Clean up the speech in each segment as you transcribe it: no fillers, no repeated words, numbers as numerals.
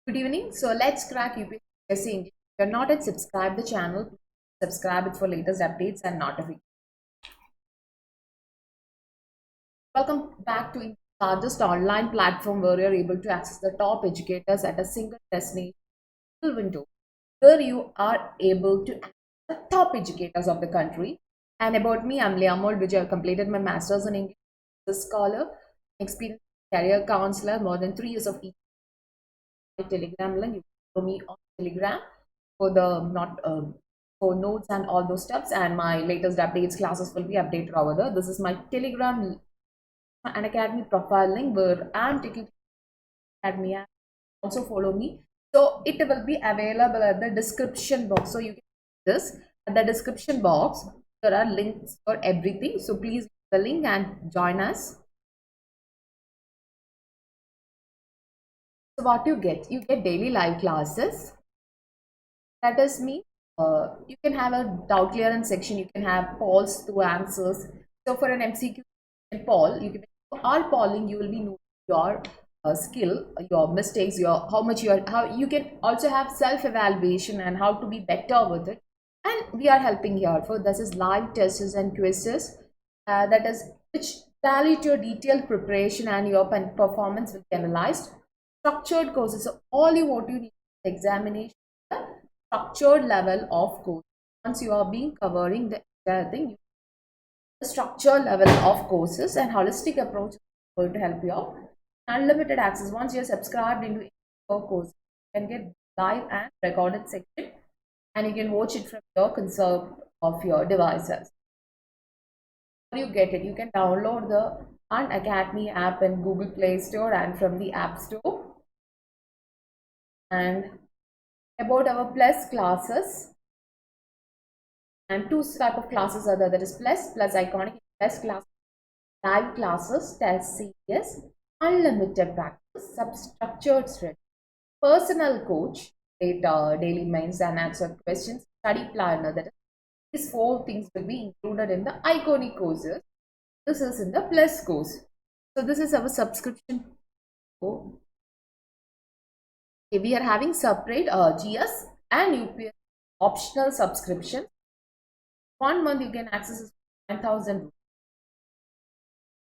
Good evening. So let's crack UPSC English. If you're not yet subscribe the channel, please subscribe it for latest updates and notifications. Welcome back to India's largest online platform where you're able to access the top educators at a single destination window, where you are able to access the top educators of the country. And about me, I'm Leah Mold, which I've completed my master's in English, as a scholar, experienced career counselor, more than 3 years of Telegram link. You can follow me on Telegram for the not for notes and all those steps, and my latest updates classes will be updated over there. This is my Telegram and Academy profile link where I'm taking Academy app. Also follow me. So it will be available at the description box. So you can see this at the description box. There are links for everything. So please use the link and join us. So what you get daily live classes. That is me. You can have a doubt clearance section. You can have polls to answers. So for an MCQ and poll, you can all polling. You will be knowing your skill, your mistakes, your how much you are. How you can also have self evaluation and how to be better with it. And we are helping here for this is live tests and quizzes. That is which validate your detailed preparation and your performance will be analyzed. Structured courses. So all you need examination structured level of course. Once you are being covering the entire thing, the structured level of courses and holistic approach is going to help you out. Unlimited access. Once you're subscribed into your course, you can get live and recorded section, and you can watch it from your console of your devices. How do you get it? You can download the Unacademy app in Google Play Store and from the App Store. And about our plus classes, and two type of classes are there, that is plus iconic, plus class, live classes, test series, unlimited practice, substructured study, personal coach, daily mains and answer questions, study planner. That is, these four things will be included in the iconic courses. This is in the plus course. So this is our subscription. Okay, we are having separate GS and UPS optional subscription. 1 month you can access 9,000.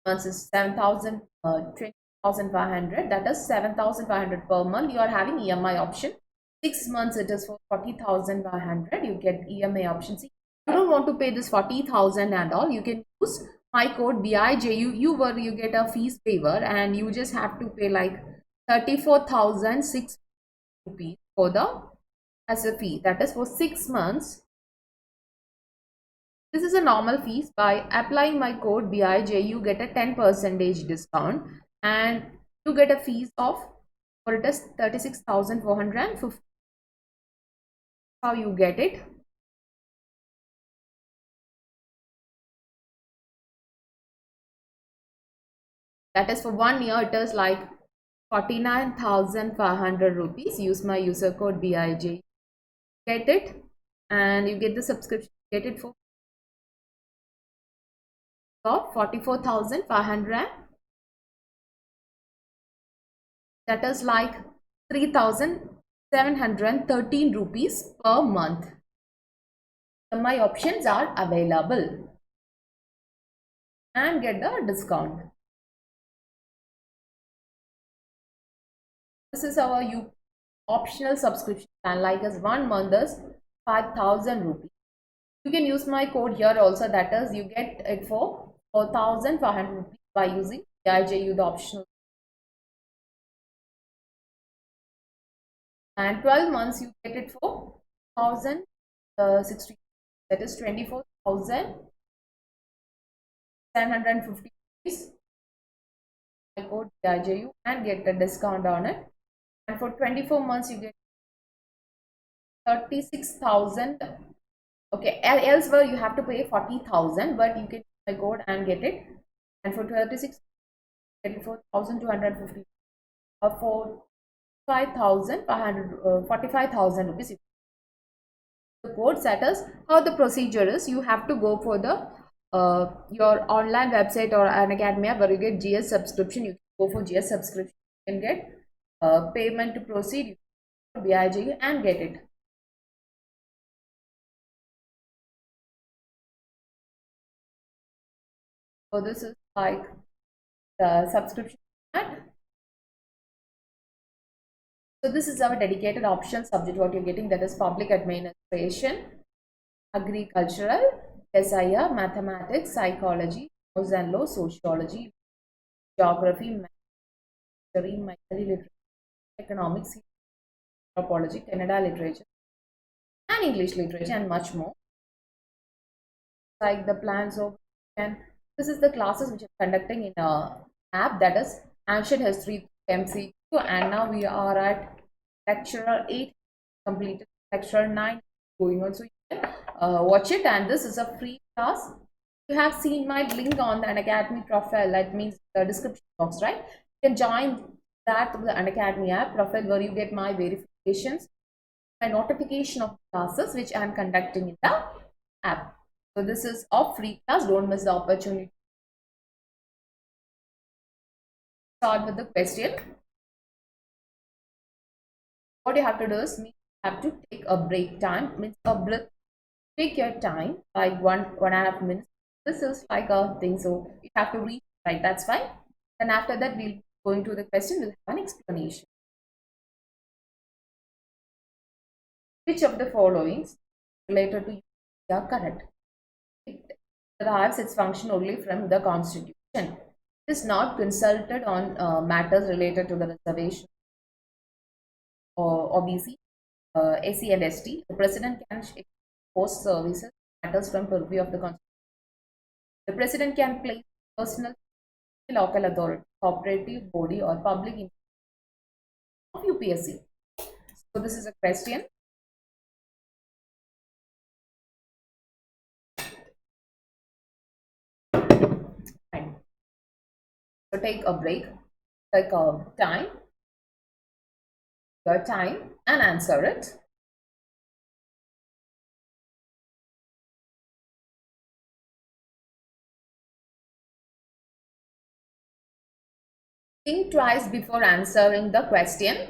Months is 7,000, 20,500. That is 7,500 per month. You are having EMI option. 6 months it is for 40,500. You get EMI option. See, you don't want to pay this 40,000 and all. You can use my code BIJU. You get a fees waiver and you just have to pay like 34,006 rupees for the as a fee. That is for 6 months. This is a normal fees. By applying my code BIJ, you get a 10% discount and you get a fees of, for it is 36,450. How you get it? That is for 1 year, it is like 49,500 rupees. Use my user code BIJ. Get it and you get the subscription. Get it for 44,500. That is like 3,713 rupees per month. My options are available and get the discount. This is our optional subscription plan. Like as 1 month is 5,000 rupees. You can use my code here also. That is, you get it for 4,500 rupees by using BIJU, the optional. And 12 months you get it for 1,060. That is 24,750 rupees. I code BIJU and get a discount on it. And for 24 months you get 36,000. Okay, elsewhere you have to pay 40,000, but you can use my code and get it. And for 36, get it for 1,250 or for 5,500, 45,000 rupees. The code status, how the procedure is, you have to go for the your online website or Unacademy where you get GS subscription. You can go for GS subscription. You can get payment to proceed. You BIG and get it. So this is like the subscription ad. So this is our dedicated optional subject what you're getting, that is public administration, agricultural, SIR, mathematics, psychology, laws and law, sociology, geography, history, literature, economics, anthropology, Kannada literature, and English literature, and much more. Like the plans of, and this is the classes which are conducting in a app, that is ancient history MCQ, and now we are at lecture 8 completed, lecture 9 going on, so you can watch it, and this is a free class. You have seen my link on the Unacademy profile, that means the description box, right? You can join that through the Unacademy app profile, where you get my verifications, my notification of classes which I am conducting in the app. So this is a free class, don't miss the opportunity. Start with the question. What you have to do is you have to take a break time, means a breath. Take your time, like 1.5 minutes. This is like a thing, so you have to read, right? That's fine. Then after that, we'll go into the question, we'll have an explanation. Which of the following related to you are correct? It derives its function only from the Constitution. It is not consulted on matters related to the reservation or OBC, SC and ST. The President can post services matters from purview of the Constitution. The President can place personal, local authority, cooperative body, or public of UPSC. So this is a question. Fine. So take a break, take a time, your time, and answer it. Think twice before answering the question.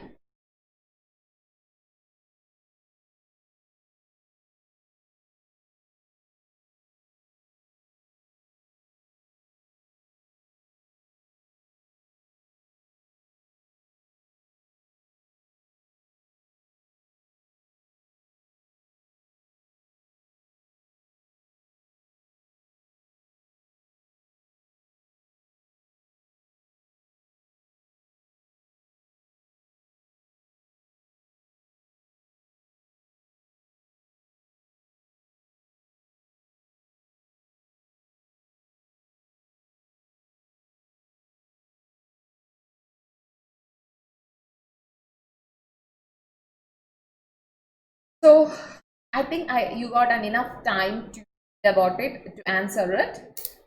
So I think you got enough time to think about it, to answer it.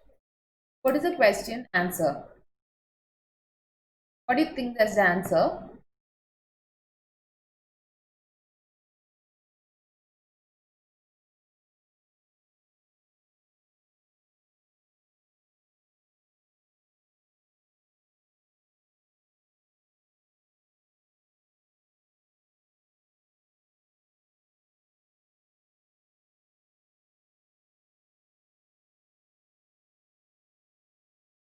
What is the question? Answer. What do you think is the answer?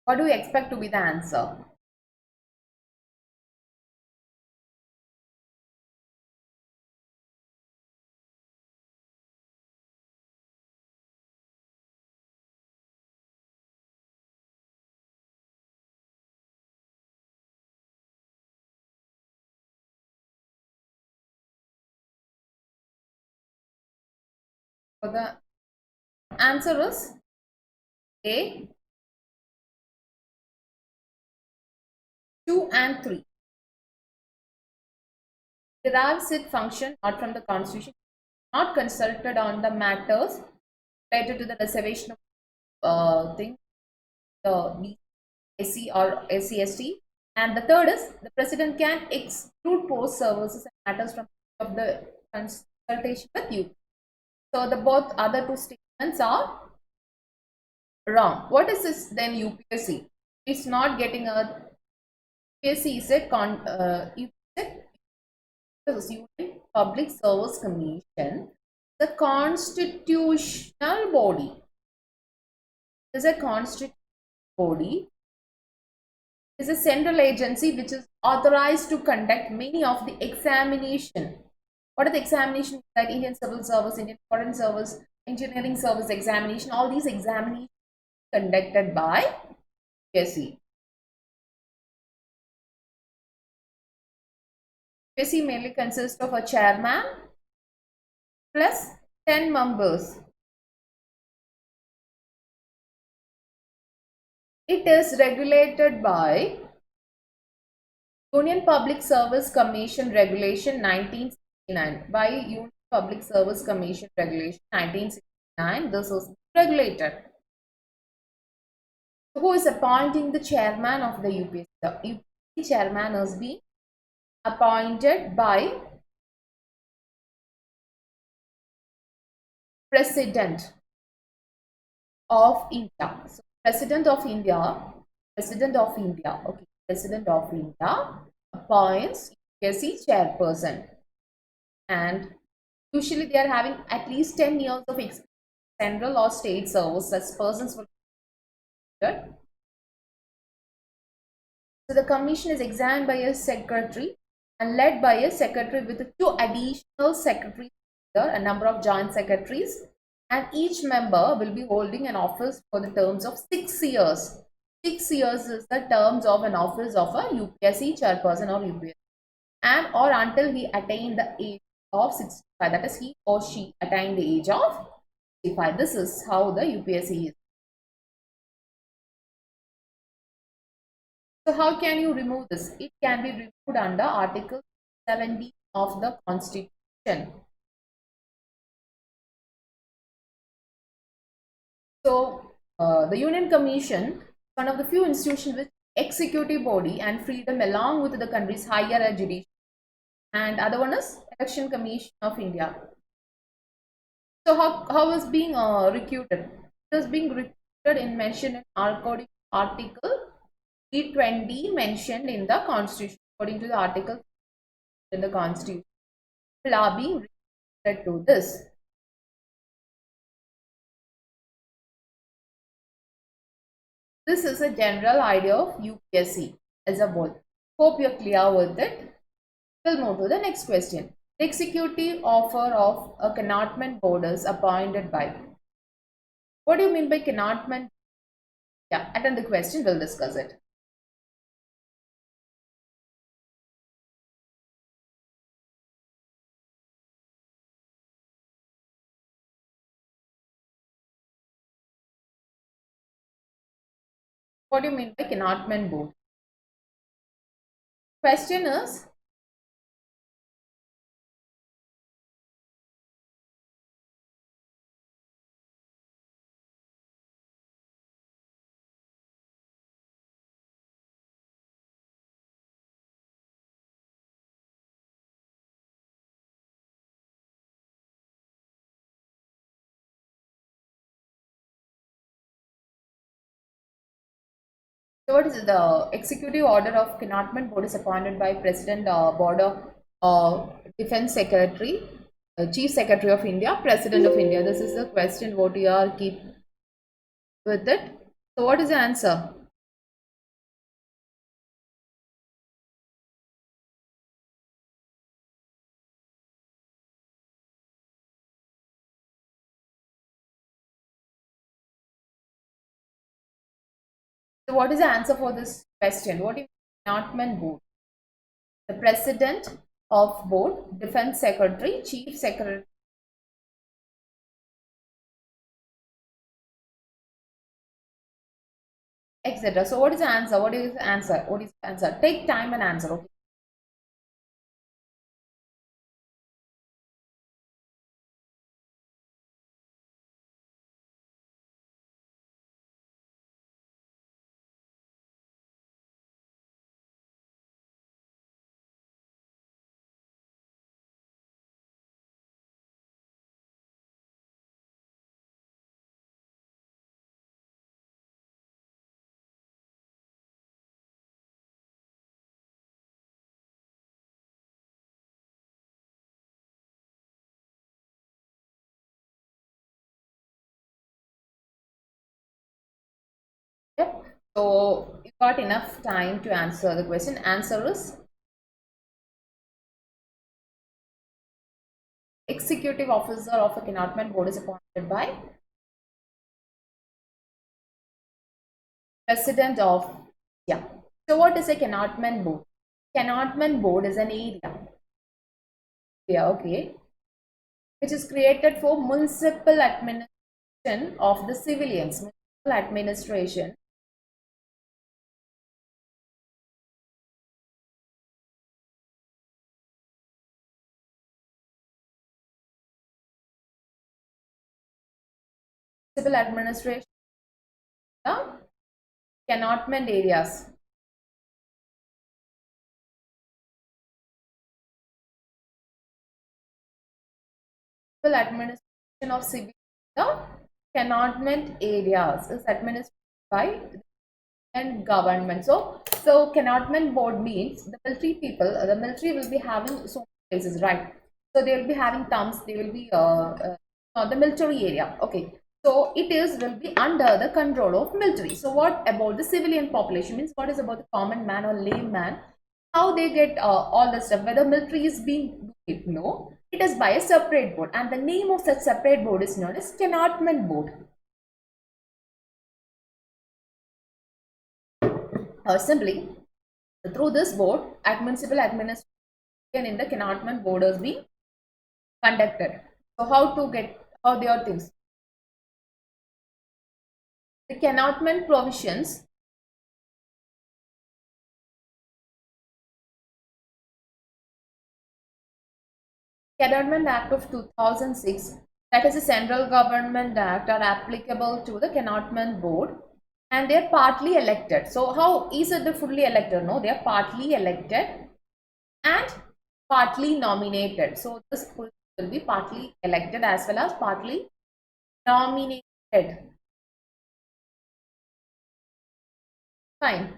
What do you expect to be the answer? So the answer is A, 2 and 3. Derives its function not from the Constitution, not consulted on the matters related to the reservation of thing, the SC or SCST. And the third is the President can exclude post services and matters from of the consultation with you. So the both other two statements are wrong. What is this then UPSC? It's not getting a UPSC is it This Union Public Service Commission, the constitutional body. It is a constitutional body. It is a central agency which is authorized to conduct many of the examination. What are the examinations? Like Indian Civil Service, Indian Foreign Service, Engineering Service examination. All these examinations conducted by UPSC. UPSC mainly consists of a chairman plus 10 members. It is regulated by Union Public Service Commission Regulation 1969. By Union Public Service Commission Regulation 1969, this is regulated. Who is appointing the chairman of the UPSC? The UPSC chairman is being appointed by President of India. So, President of India, okay, President of India appoints UPSC chairperson, and usually they are having at least 10 years of experience, central or state service as persons will. So the commission is examined by a secretary and led by a secretary with 2 additional secretaries, a number of joint secretaries, and each member will be holding an office for the terms of 6 years. 6 years is the terms of an office of a UPSC chairperson or UPSC, and or until he attained the age of 65, that is he or she attained the age of 65. This is how the UPSC is. So how can you remove this? It can be removed under Article 70 of the Constitution. So the Union Commission, one of the few institutions with executive body and freedom along with the country's higher judiciary, and other one is Election Commission of India. So how is being recruited? It is being recruited in mentioned in Article 320 mentioned in the Constitution. According to the article in the Constitution, people are being recruited to this. This is a general idea of UPSC as a whole. Hope you're clear with it. We'll move to the next question. The executive officer of a cantonment board is appointed by. What do you mean by cantonment? Yeah, attend the question, we'll discuss it. What do you mean by cantonment board? Question is, so what is it? The executive order of cantonment board is appointed by President, Board of Defense Secretary, Chief Secretary of India, President of India. This is the question what you are keep with it. So what is the answer? So what is the answer for this question? What is cantonment board? The President of Board, Defense Secretary, Chief Secretary, etc. So what is the answer? What is the answer? What is the answer? Take time and answer. Okay. So you got enough time to answer the question. Answer is executive officer of a cantonment board is appointed by president of, yeah. So what is a cantonment board? Cantonment board is an area, yeah, okay, which is created for municipal administration of the civilians. Municipal administration. Municipal administration, the cantonment areas. Municipal administration of civil, the cantonment areas is administered by and government. So cantonment board means the military people, the military will be having so many places, right? So they will be having terms, they will be the military area, okay. So it is will be under the control of military. So what about the civilian population? Means what is about the common man or layman? How they get all the stuff? Whether military is being doing it? No, it is by a separate board, and the name of such separate board is known as cantonment board. Or simply, through this board, municipal administration in the cantonment borders be conducted. So how they are things? The cantonment provisions. Cantonment Act of 2006, that is a central government act, are applicable to the cantonment board, and they are partly elected. So how is it the fully elected? No, they are partly elected and partly nominated. So this will be partly elected as well as partly nominated. Fine.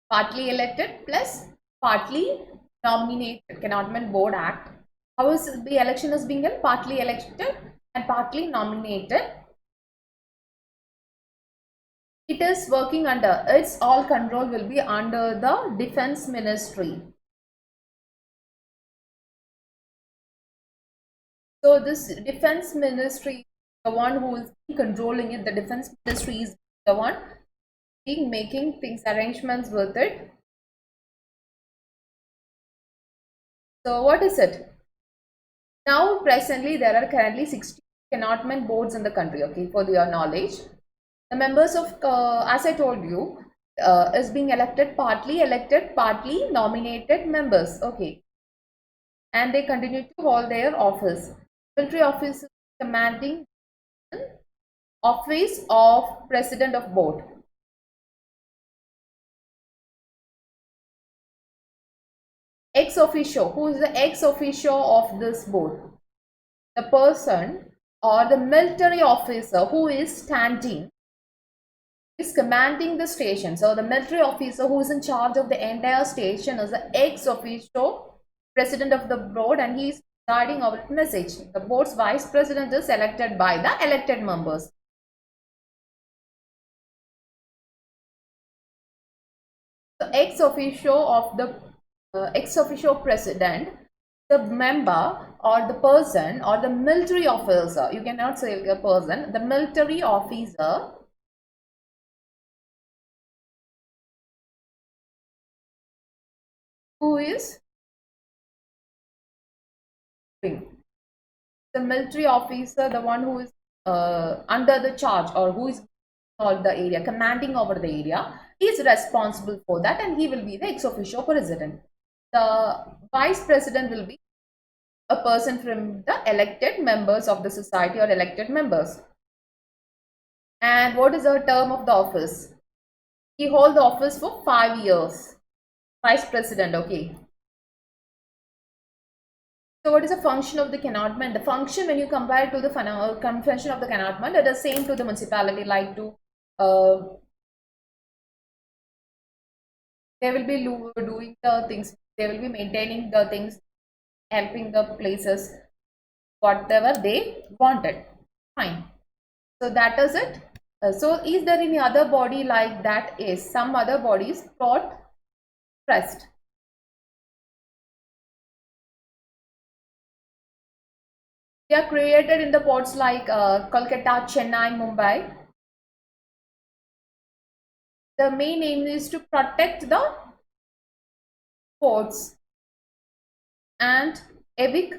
Partly elected plus partly nominated. Cantonment Board Act. How is the election is being done? Partly elected and partly nominated. It is working under, its all control will be under the Defense Ministry. So this Defense Ministry, the one who is controlling it, the Defense Ministry is the one being making things, arrangements with it. So what is it? Now presently there are currently 60 cantonment boards in the country, okay, for your knowledge. The members of, as I told you, is being elected, partly nominated members, okay. And they continue to hold their office. Military officers commanding office of president of board. Ex officio, who is the ex officio of this board? The person or the military officer who is standing, is commanding the station. So the military officer who is in charge of the entire station is the ex officio president of the board, and he is presiding over the message. The board's vice president is elected by the elected members. The ex officio of the ex officio president, the member or the person or the military officer, you cannot say a person, the military officer who is the military officer, the one who is under the charge or who is called the area, commanding over the area, is responsible for that, and he will be the ex officio president. The vice president will be a person from the elected members of the society or elected members. And what is the term of the office? He holds the office for 5 years. Vice president, okay. So what is the function of the cantonment? The function, when you compare to the function of the cantonment, it is same to the municipality, like to they will be doing the things, they will be maintaining the things, helping the places, whatever they wanted. Fine. So that is it. So is there any other body like that? Is some other bodies port trust. They are created in the ports like Kolkata, Chennai, Mumbai. The main aim is to protect the ports and evict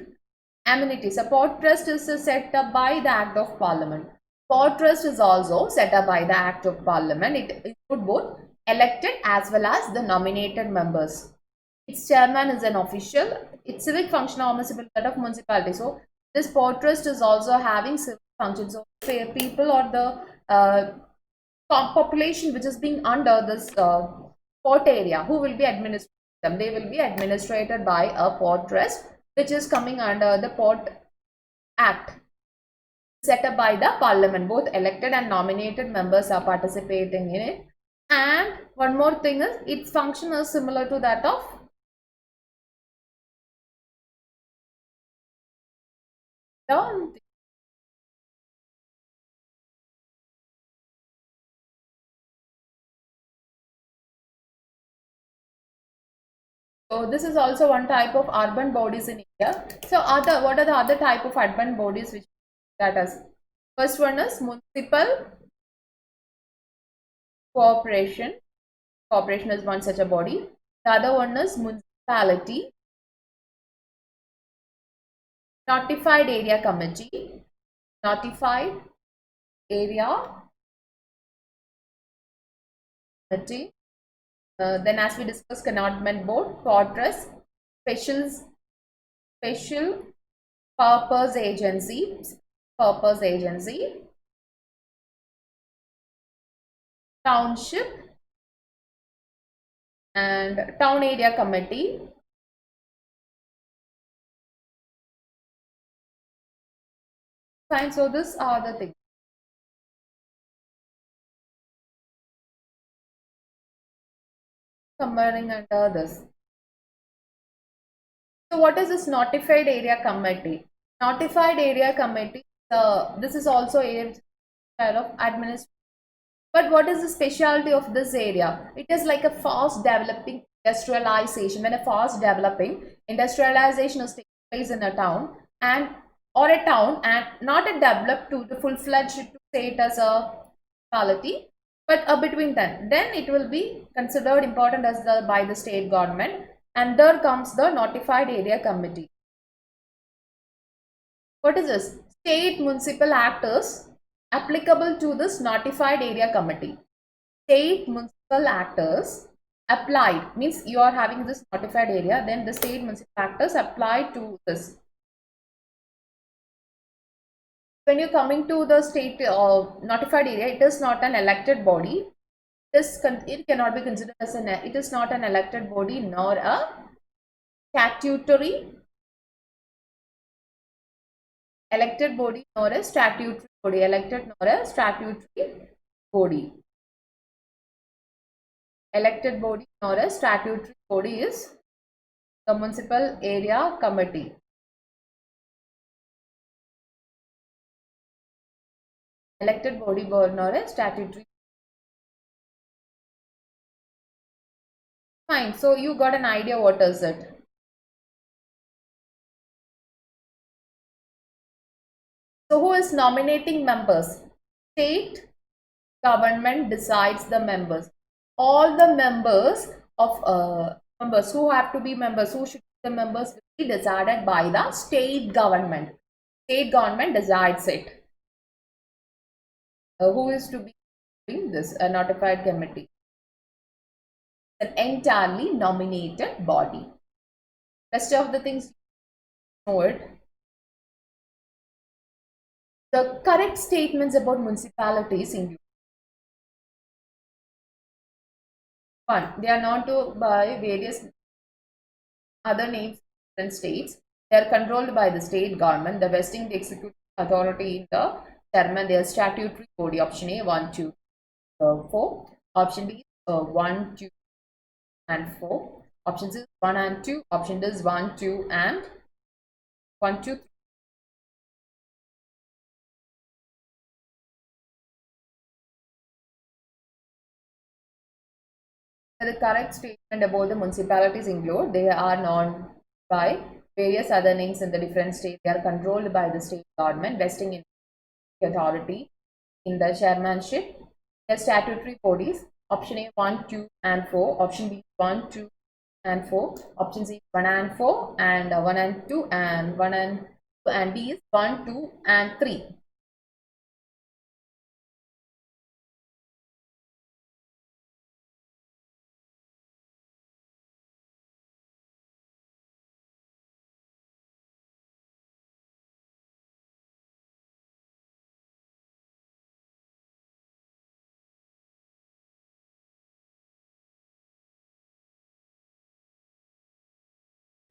amenities. A port trust is set up by the Act of Parliament. Port trust is also set up by the Act of Parliament. It includes both elected as well as the nominated members. Its chairman is an official. Its civic function almost similar to that of municipality. So this port trust is also having civic functions. So people or the population which is being under this port area, who will be administrating them? They will be administrated by a port trust which is coming under the Port Act set up by the Parliament. Both elected and nominated members are participating in it. And one more thing is its function is similar to that of the So this is also one type of urban bodies in India. So what are the other type of urban bodies which that is? First one is municipal corporation. Corporation is one such a body. The other one is municipality. Notified area committee. Notified area committee. Then as we discussed, cantonment board, fortress, special purpose agency, township and town area committee. Fine, so these are the things. Coming under this. So what is this notified area committee? Notified area committee, this is also a kind of administration. But what is the specialty of this area? It is like a fast developing industrialization. When a fast developing industrialization is taking place in a town and not a developed to the full-fledged to say it as a municipality, but between then it will be considered important as by the state government, and there comes the notified area committee. What is this? State municipal actors applicable to this notified area committee. State municipal actors applied means you are having this notified area, then the state municipal actors apply to this. When you're coming to the state notified area, it is not an elected body. It cannot be considered as it is not an elected body nor a statutory elected body nor a statutory body. Elected nor a statutory body. Elected body nor a statutory body is the municipal area committee. Elected body nor a statutory. Fine. So you got an idea what is it. So who is nominating members? State government decides the members. All the members of members who have to be members, who should be the members, will be decided by the state government. State government decides it. Who is to be in this notified committee? An entirely nominated body. Rest of the things know it. The correct statements about municipalities include: 1. They are known to by various other names in different states. They are controlled by the state government. The vesting the executive authority in the chairman. They are statutory body. Option A 1, 2, 4. Option B 1, 2, and 4. Option C is 1 and 2. Option D is 1, 2, and 1, 2, 3. The correct statement about the municipalities include they are known by various other names in the different states. They are controlled by the state government, vesting in authority in the chairmanship. The statutory bodies. Option A 1, 2, and 4. Option B 1, 2, and 4. Option C 1 and 4, and 1 and 2, and 1 and 2, and D is 1, 2, and 3.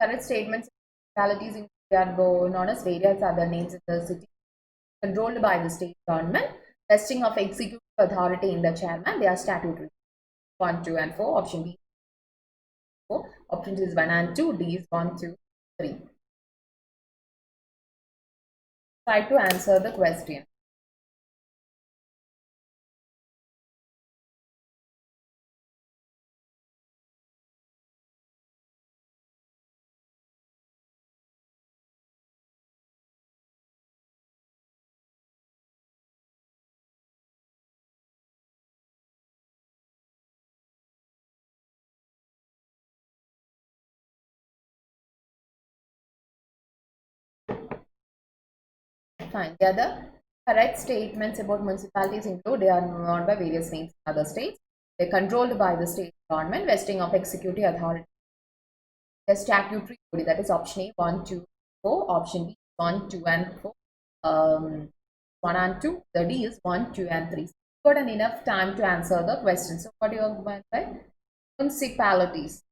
Correct statements municipalities are known as various other names in the city, controlled by the state government, vesting of executive authority in the chairman. They are statutory. 1, 2, and 4. Option B 4. Option C is 1 and 2. D is 1, 2, 3. Try to answer the question. Fine. The other correct statements about municipalities include they are known by various names in other states. They're controlled by the state government, vesting of executive authority. The statutory body, that is option A 1, 2, 4. Option B 1, 2, and 4. 1 and 2. The D is 1, 2, and 3. So you've got enough time to answer the question. So what do you want by municipalities?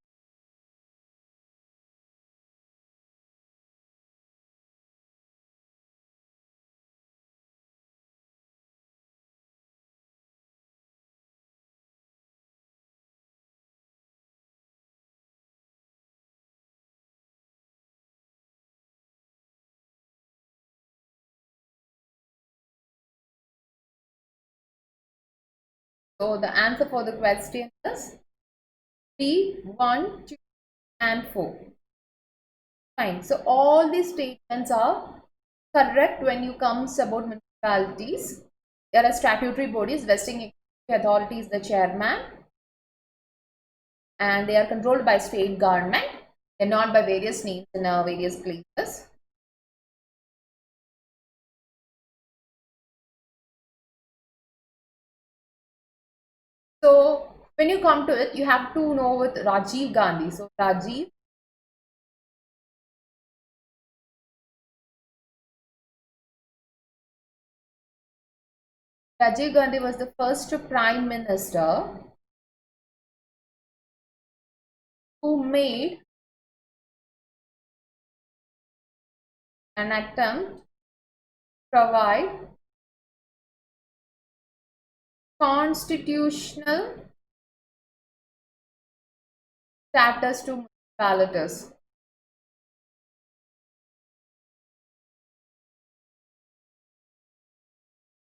So the answer for the question is B 1, 2, and 4. Fine. So all these statements are correct when you comes about municipalities. There are statutory bodies, vesting authority is the chairman, and they are controlled by state government. They're not by various names in various places. So when you come to it, you have to know with Rajiv Gandhi. So Rajiv Gandhi was the first prime minister who made an attempt to provide constitutional status to municipalities.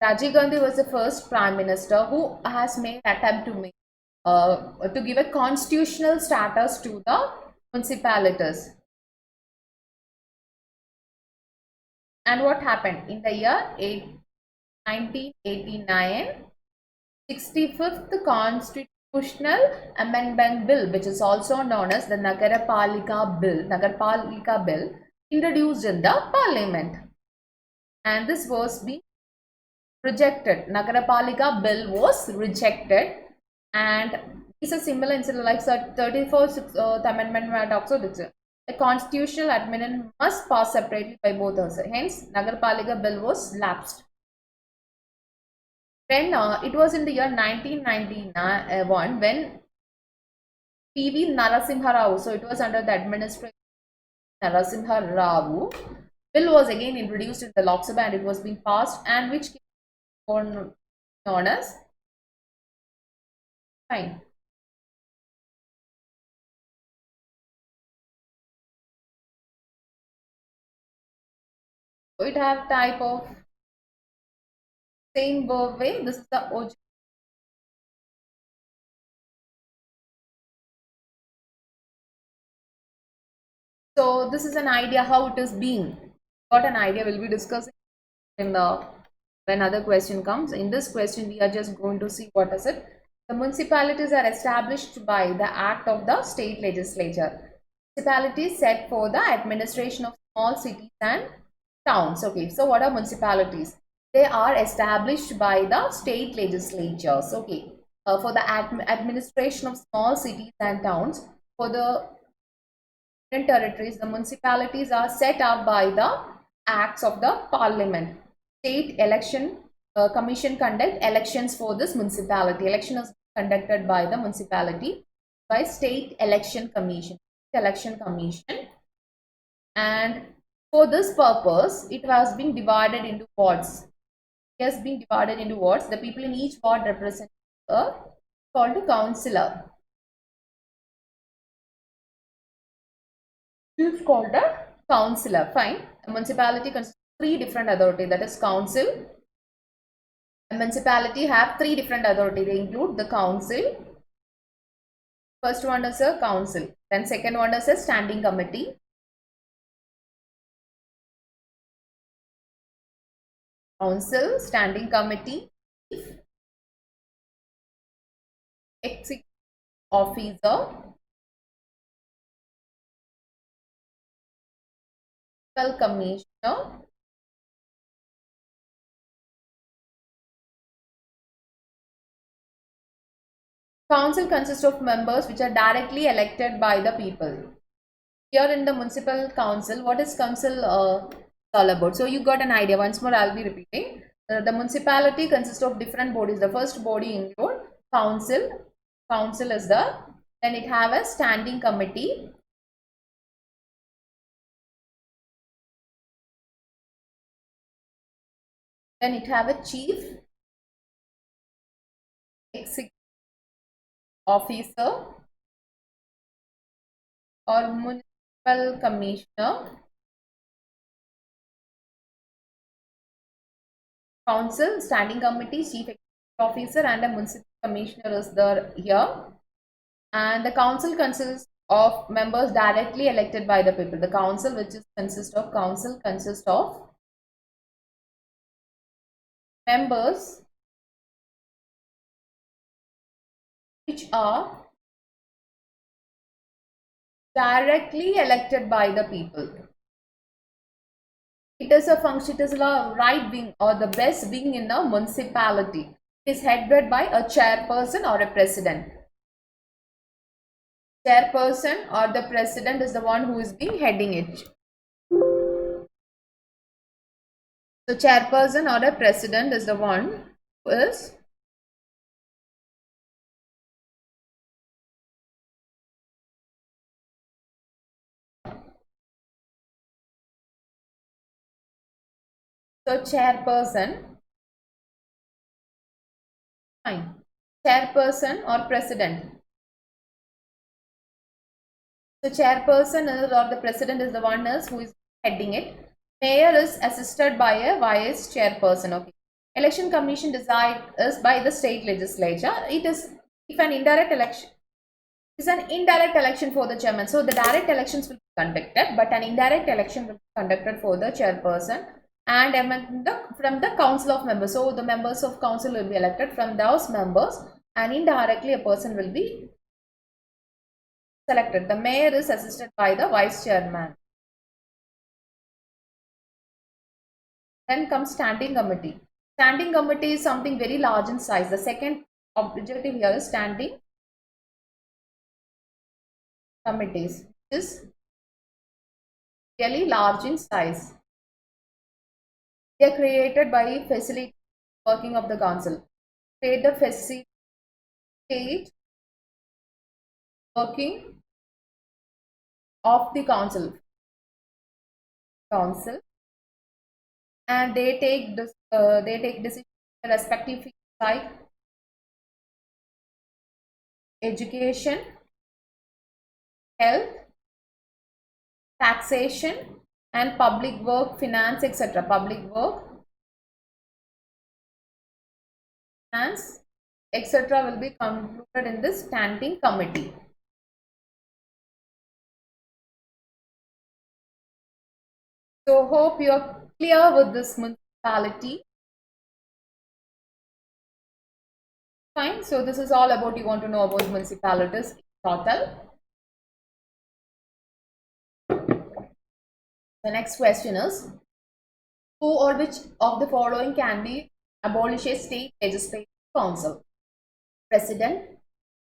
Rajiv Gandhi was the first prime minister who has made attempt to give a constitutional status to the municipalities. And what happened in the year 1989? 65th Constitutional Amendment Bill, which is also known as the Nagarpalika Bill, introduced in the Parliament, and this was being rejected. Nagarpalika Bill was rejected, and it's a similar incident like 34th Amendment also. The constitutional amendment must pass separately by both houses. Hence, Nagarpalika Bill was lapsed. When it was in the year 1991 when P.V. Narasimha Rao, so it was under the administration Narasimha Rao, bill was again introduced in the Lok Sabha and it was being passed, and which known as fine. So it have type of same verb way. This is the So this is an idea how it is being. Got an idea? We'll be discussing in the when other question comes. In this question, we are just going to see what is it. The municipalities are established by the act of the state legislature. Municipalities set for the administration of small cities and towns. Okay, so what are municipalities? They are established by the state legislatures. Okay, for the administration of small cities and towns. For the territories, the municipalities are set up by the acts of the parliament. State election commission conduct elections for this municipality. Election is conducted by the municipality by state election commission. Election commission, and for this purpose, it has been divided into wards. It has been divided into wards. The people in each ward represent a called a councillor. Is called a councillor. Fine. A municipality consists of three different authorities. That is council. A municipality have three different authorities. They include the council. First one is a council. Then second one is a standing committee. Council, standing committee, executive officer, commissioner, council consists of members which are directly elected by the people. Here in the municipal council, what is council all about? So you got an idea. Once more, I'll be repeating. The municipality consists of different bodies. The first body include council. Council is the. Then it have a standing committee. Then it have a chief executive officer or municipal commissioner. Council, standing committee, chief executive officer, and a municipal commissioner is there here. And the council consists of members directly elected by the people. The council, which is consists of members which are directly elected by the people. It is a function, it is a right wing or the best wing in a municipality. It is headed by a chairperson or a president. Chairperson or the president is the one who is being heading it. So chairperson or a president is the one who is chairperson, fine. Chairperson or president. So chairperson is or the president is the one who is heading it. Mayor is assisted by a vice chairperson. Okay. Election commission decides by the state legislature. It is if an indirect election is an indirect election for the chairman. So the direct elections will be conducted, but an indirect election will be conducted for the chairperson and from the council of members. So the members of council will be elected from those members, and indirectly a person will be selected. The mayor is assisted by the vice chairman. Then comes standing committee. Standing committee is something very large in size. The second objective here is standing committees, which is really large in size. They are created by facilitating working of the council. Create the facilitate working of the council. And they take this decisions in respective fields like education, health, taxation, and public work, finance, etc. Public work, finance, etc. will be concluded in this standing committee. So hope you're clear with this municipality. Fine. So this is all about you want to know about municipalities in total. The next question is, who or which of the following can be abolish a state legislative council? President,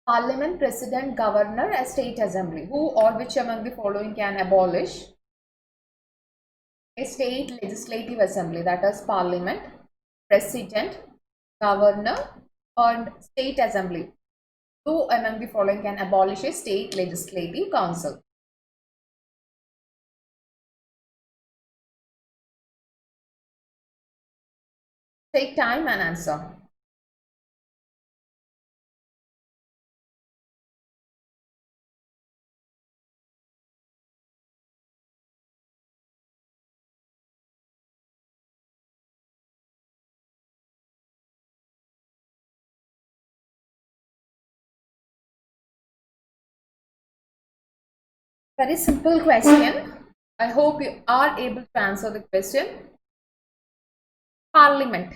parliament, president, governor, a state assembly. Who or which among the following can abolish a state legislative assembly? That is parliament, president, governor, and state assembly. Who among the following can abolish a state legislative council? Take time and answer. Very simple question. I hope you are able to answer the question. Parliament.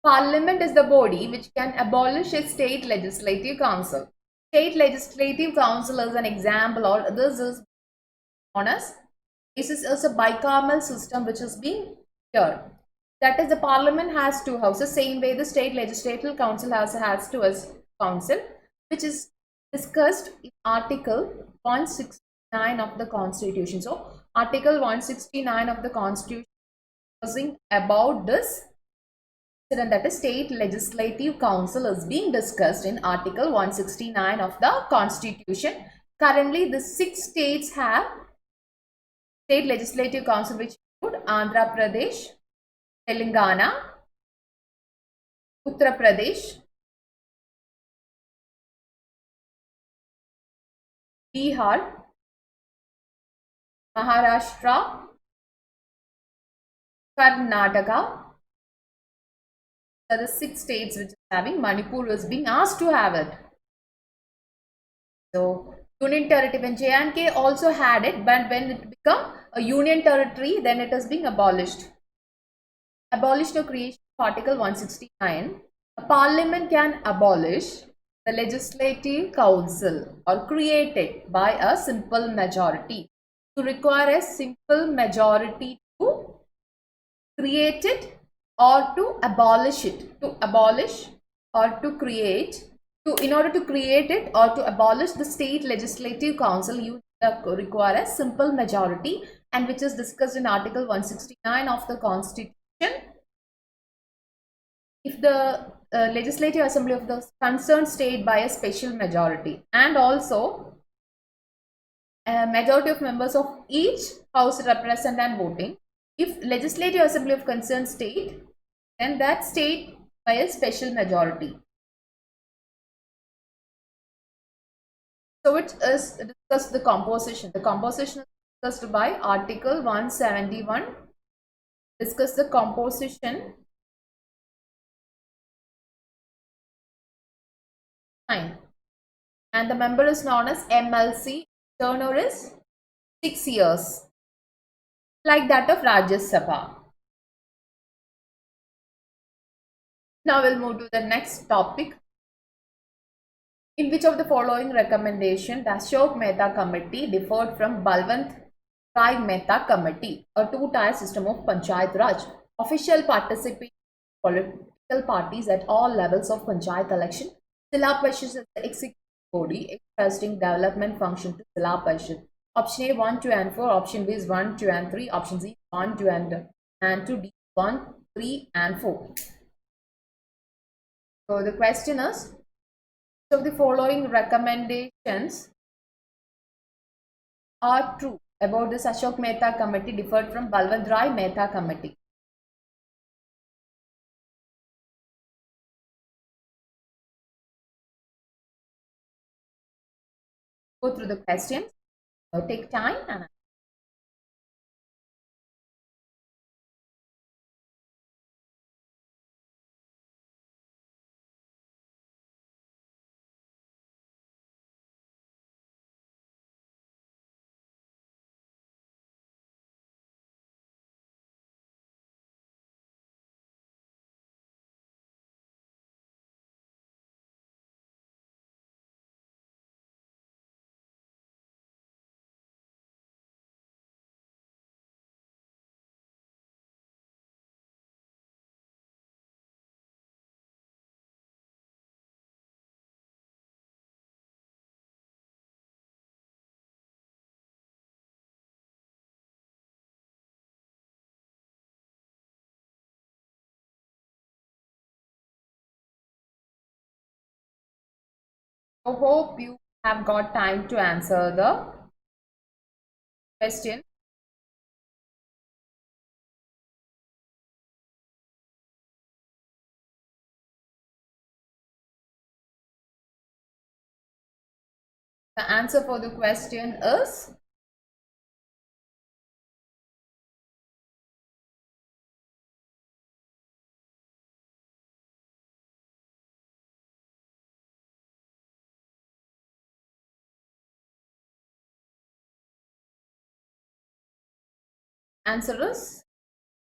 Parliament is the body which can abolish a state legislative council. State legislative council is an example, or this is known as, this is a bicameral system which is being here. That is, the parliament has two houses, same way the state legislative council has two council, which is discussed in article 169 of the constitution. So article 169 of the constitution is about this, that is state legislative council is being discussed in article 169 of the constitution. Currently the 6 states have state legislative council, which include Andhra Pradesh, Telangana, Uttar Pradesh, Bihar, Maharashtra, Karnataka. Are the 6 states which is having. Manipur is being asked to have it. So union territory, when J&K also had it, but when it become a union territory, then it is being abolished. Abolished or creation of article 169. A parliament can abolish the legislative council or create it by a simple majority. To require a simple majority to create it or to abolish it. To abolish or to create. In order to create it or to abolish the state legislative council, you require a simple majority, and which is discussed in article 169 of the constitution. If the legislative assembly of the concerned state by a special majority, and also a majority of members of each house represent and voting. If legislative assembly of concerned state, then that state by a special majority. So it is discussed the composition. The composition is discussed by article 171. Discuss the composition. Fine. And the member is known as MLC. Tenure is 6 years. Like that of Rajya Sabha. Now we'll move to the next topic. In which of the following recommendation the Ashok Mehta Committee differed from Balwant Rai Mehta Committee, a two-tier system of Panchayat Raj? Official participation in political parties at all levels of Panchayat election. Zilla Parishad is the executive body expressing development function to Zilla Parishad. Option A 1, 2 and 4. Option B is 1, 2 and 3. Option C 1, 2 and 2. D 1, 3 and 4. So the question is, of the following recommendations are true about this Ashok Mehta Committee differed from Balwant Rai Mehta Committee? Go through the questions. Take time and So hope you have got time to answer the question. The answer for the question is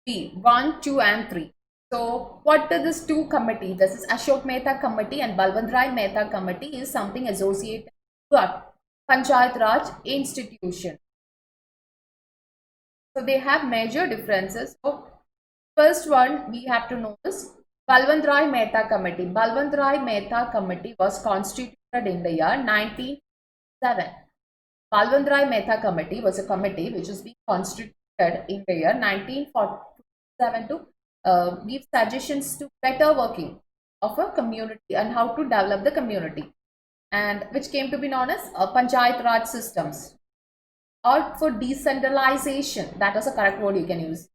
B, 1, 2 and 3. So what are these two committees? This is Ashok Mehta Committee and Balwant Rai Mehta Committee is something associated to Panchayat Raj institution. So they have major differences. So first one we have to know is Balwant Rai Mehta Committee. Balwant Rai Mehta Committee was constituted in the year 1907. Balwant Rai Mehta Committee was a committee which was being constituted in the year 1947 to give suggestions to better working of a community and how to develop the community, and which came to be known as Panchayat Raj systems, or for decentralization. That is a correct word you can use.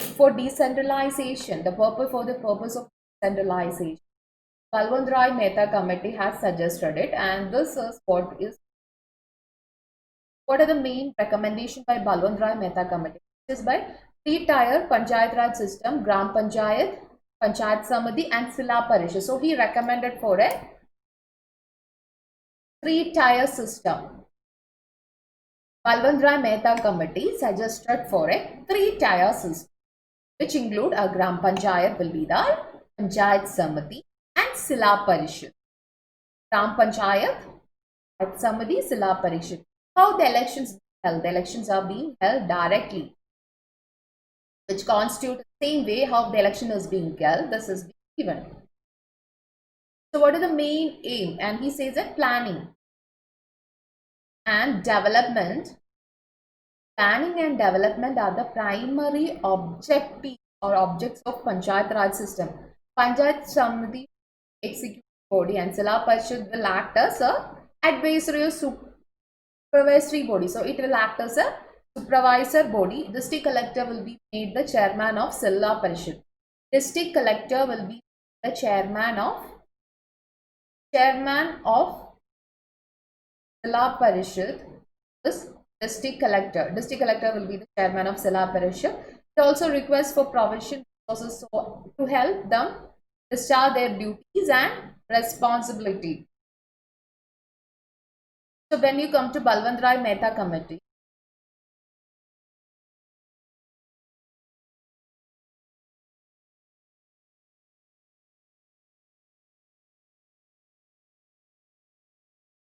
For decentralization, for the purpose of decentralization, Balwant Rai Mehta Committee has suggested it, and this is what are the main recommendations by Balwant Rai Mehta Committee? It is by three-tier Panchayat Raj system, Gram Panchayat, Panchayat Samiti and Sila Parishad. So he recommended for a three-tier system. Balwant Rai Mehta Committee suggested for a three-tier system, which include a Gram Panchayat will be the Panchayat Samiti and Sila Parishad. Gram Panchayat, Samiti, Sila Parishad. How the elections held? The elections are being held directly, which constitute the same way how the election is being held. This is given. So what is the main aim? And he says that planning and development. Planning and development are the primary objective or objects of Panchayat Raj system. Panchayat Samiti executive body and Sila Parishad will act as a advisory or supervisory body. So it will act as a supervisor body. District collector will be made the chairman of Sila Parishad. District collector will be the chairman of Sila Parishad. This district collector. District collector will be the chairman of Sila Parishad. It also requests for provision resources to help them discharge their duties and responsibility. So when you come to Balwant Rai Mehta Committee,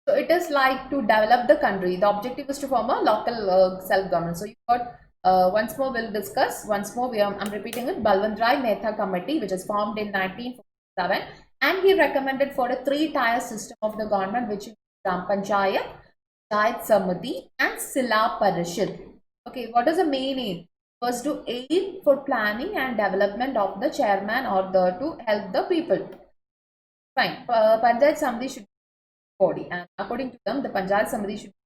so it is like to develop the country. The objective is to form a local self-government. So you got once more we'll discuss. Once more I'm repeating it. Balwant Rai Mehta Committee, which is formed in 1947, and he recommended for a three-tier system of the government, which is Gram Panchayat, Panchayat Samiti and Sila Parishad. Okay, what is the main aim? Was to aid for planning and development of the chairman or to help the people. Fine. Panchayat Samiti should be body, and according to them, the Panchayat Samiti should be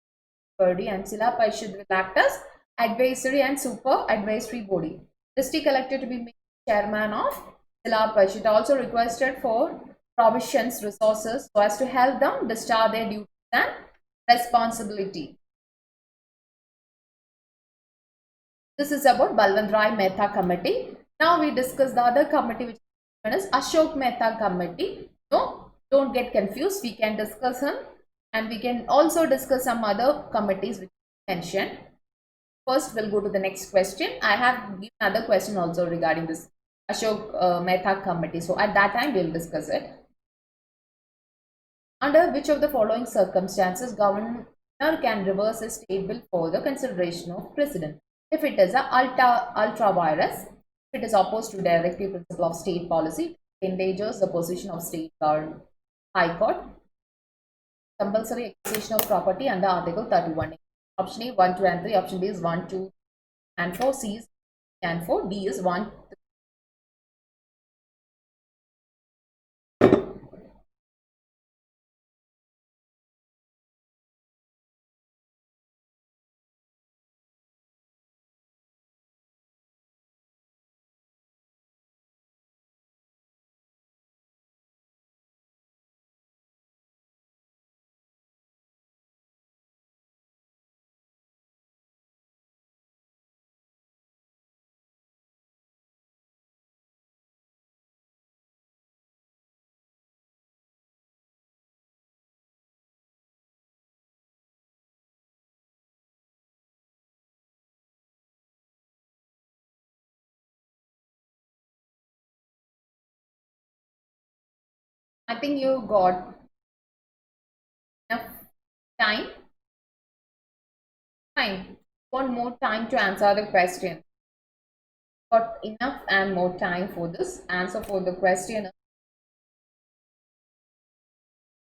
body and Sila Parishad will act as advisory and super advisory body. District collector to be made chairman of Sila Parishad. Also requested for provisions, resources so as to help them discharge their duties and responsibility. This is about Balwant Rai Mehta Committee. Now we discuss the other committee, which is Ashok Mehta Committee. No, don't get confused. We can discuss him, and we can also discuss some other committees which I mentioned. First, we'll go to the next question. I have given another question also regarding this Ashok Mehta Committee. So at that time, we'll discuss it. Under which of the following circumstances governor can reverse a state bill for the consideration of president? If it is a ultra virus, if it is opposed to directive principle of state policy, endangers the position of state government, high court, compulsory acquisition of property under Article 31. Option A 1, 2 and 3. Option B is 1, 2 and 4. C is and 4. D is 1, I think you got enough time. Fine. Want more time to answer the question. Got enough and more time for this. Answer for the question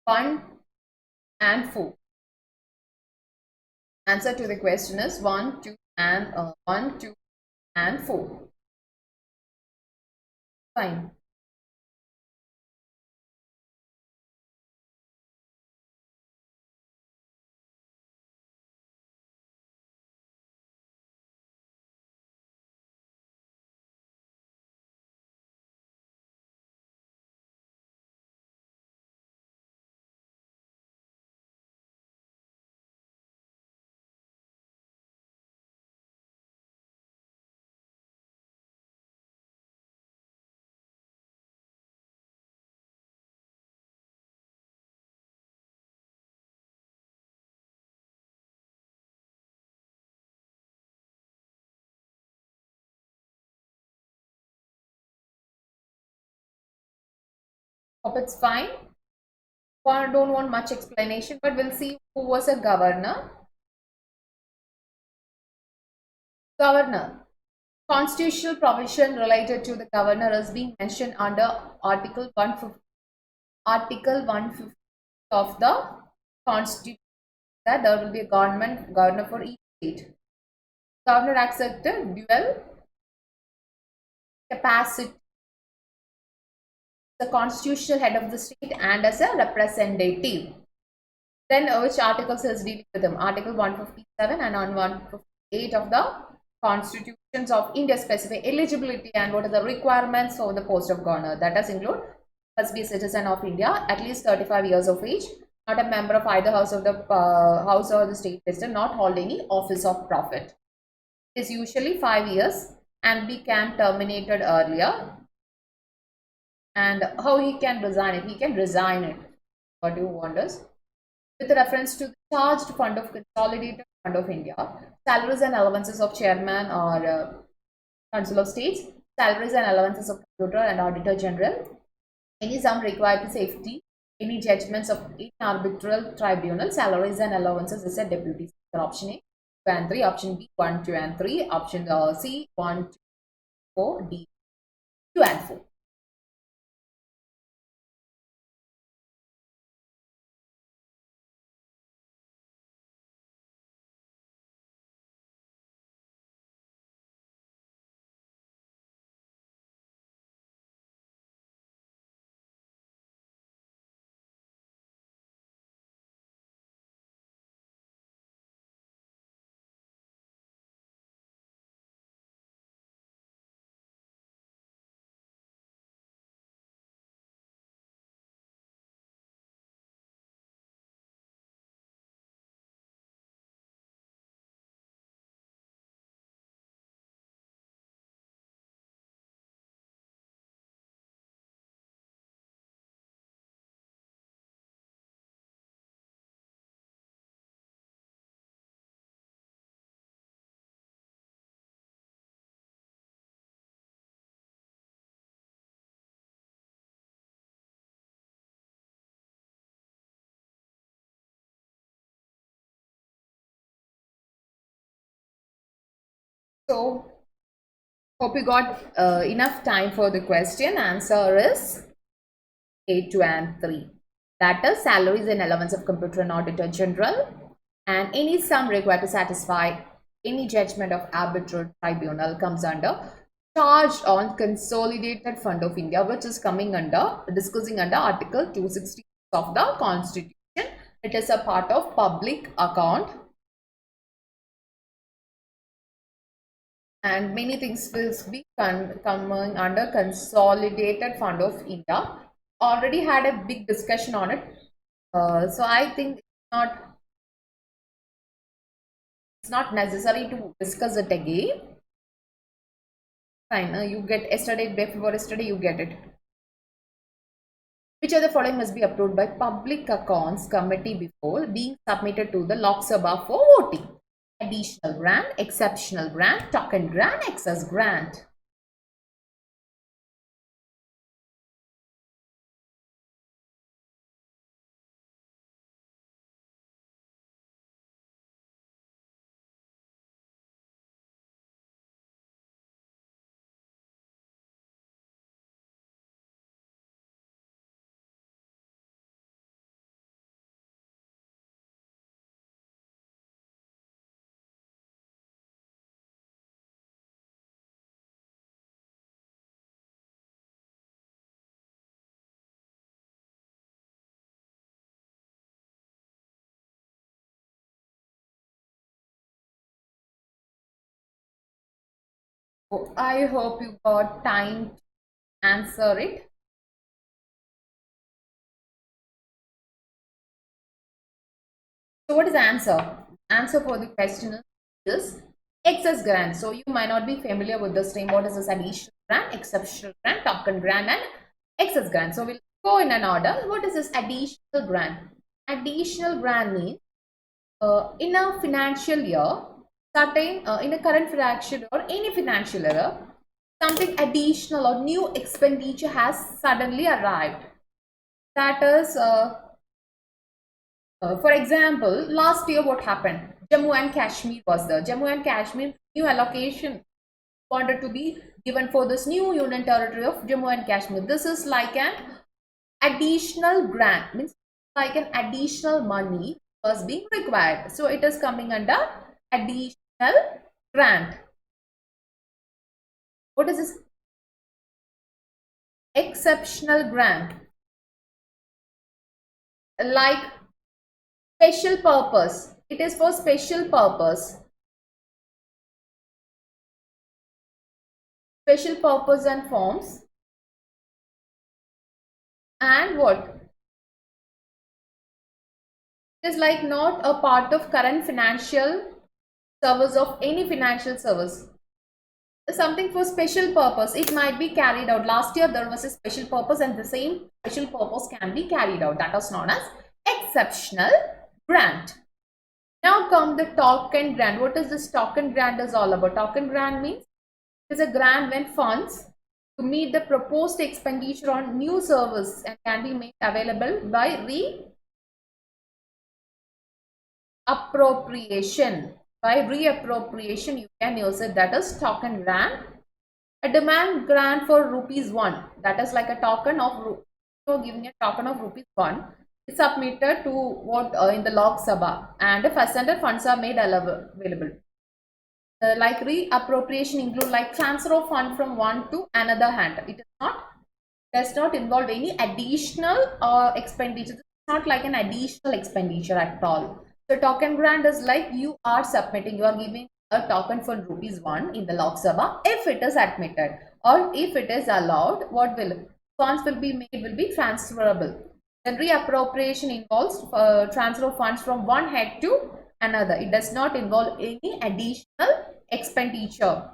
1 and 4. Answer to the question is 1, 2 and 1, 2 and 4. Fine. Hope it's fine. Don't want much explanation, but we'll see who was a governor. Governor. Constitutional provision related to the governor is being mentioned under Article 150, Article 150 of the Constitution, that there will be a governor for each state. Governor accepted dual capacity, the constitutional head of the state and as a representative. Then which articles is dealing with them? Article 157 and on 158 of the Constitutions of India specify eligibility and what are the requirements for the post of governor. That does include must be a citizen of India, at least 35 years of age, not a member of either house of the house or the state president, not hold any office of profit. It is usually 5 years and be can terminated earlier. And how he can resign it? He can resign it. What do you want us? With reference to the charged fund of Consolidated Fund of India, salaries and allowances of chairman or council of states, salaries and allowances of comptroller and auditor general, any sum required to safety, any judgments of any arbitral tribunal, salaries and allowances is a deputy speaker. Option A, 2 and 3, option B, 1, 2 and 3, option C, 1, 2, 4, D, 2 and 4. So, hope you got enough time for the question. Answer is A, 2 and 3. That is salaries and allowance of comptroller and auditor general and any sum required to satisfy any judgment of arbitral tribunal comes under charged on Consolidated Fund of India, which is coming under discussing under Article 260 of the Constitution. It is a part of public account and many things will be coming under Consolidated Fund of India. Already had a big discussion on it, so I think it's not necessary to discuss it again. Fine, you get yesterday, before yesterday you get it. Which of the following must be approved by Public Accounts Committee before being submitted to the Lok Sabha for voting? Additional grant, exceptional grant, token grant, excess grant. I hope you got time to answer it. So what is the answer? Answer for the question is excess grant. So you might not be familiar with this name. What is this? Additional grant, exceptional grant, token grant, and excess grant. So we'll go in an order. What is this additional grant? Additional grant means in a financial year, certain in a current financial year or any financial year, something additional or new expenditure has suddenly arrived. That is, for example, last year what happened? Jammu and Kashmir was there. Jammu and Kashmir new allocation wanted to be given for this new union territory of Jammu and Kashmir. This is like an additional grant, means like an additional money was being required. So it is coming under additional grant. What is this? Exceptional grant. Like special purpose. It is for special purpose. Special purpose and forms. And what? It is like not a part of current financial service of any financial service. Something for special purpose. It might be carried out. Last year there was a special purpose and the same special purpose can be carried out. That is known as exceptional grant. Now come the token grant. What is this token grant is all about? Token grant means it is a grant when funds to meet the proposed expenditure on new service and can be made available by reappropriation. By reappropriation, you can use it. That is token grant. A demand grant for rupees 1. That is like a token of giving a token of rupees 1. It's submitted to what in the Lok Sabha, and if ascended funds are made available. Like reappropriation include like transfer of fund from one to another hand. It is not does not involve any additional expenditure. It's not like an additional expenditure at all. So token grant is like you are submitting, you are giving a token for rupees 1 in the Lok Sabha if it is admitted or if it is allowed. What will funds will be made will be transferable. Then reappropriation involves transfer of funds from one head to another. It does not involve any additional expenditure.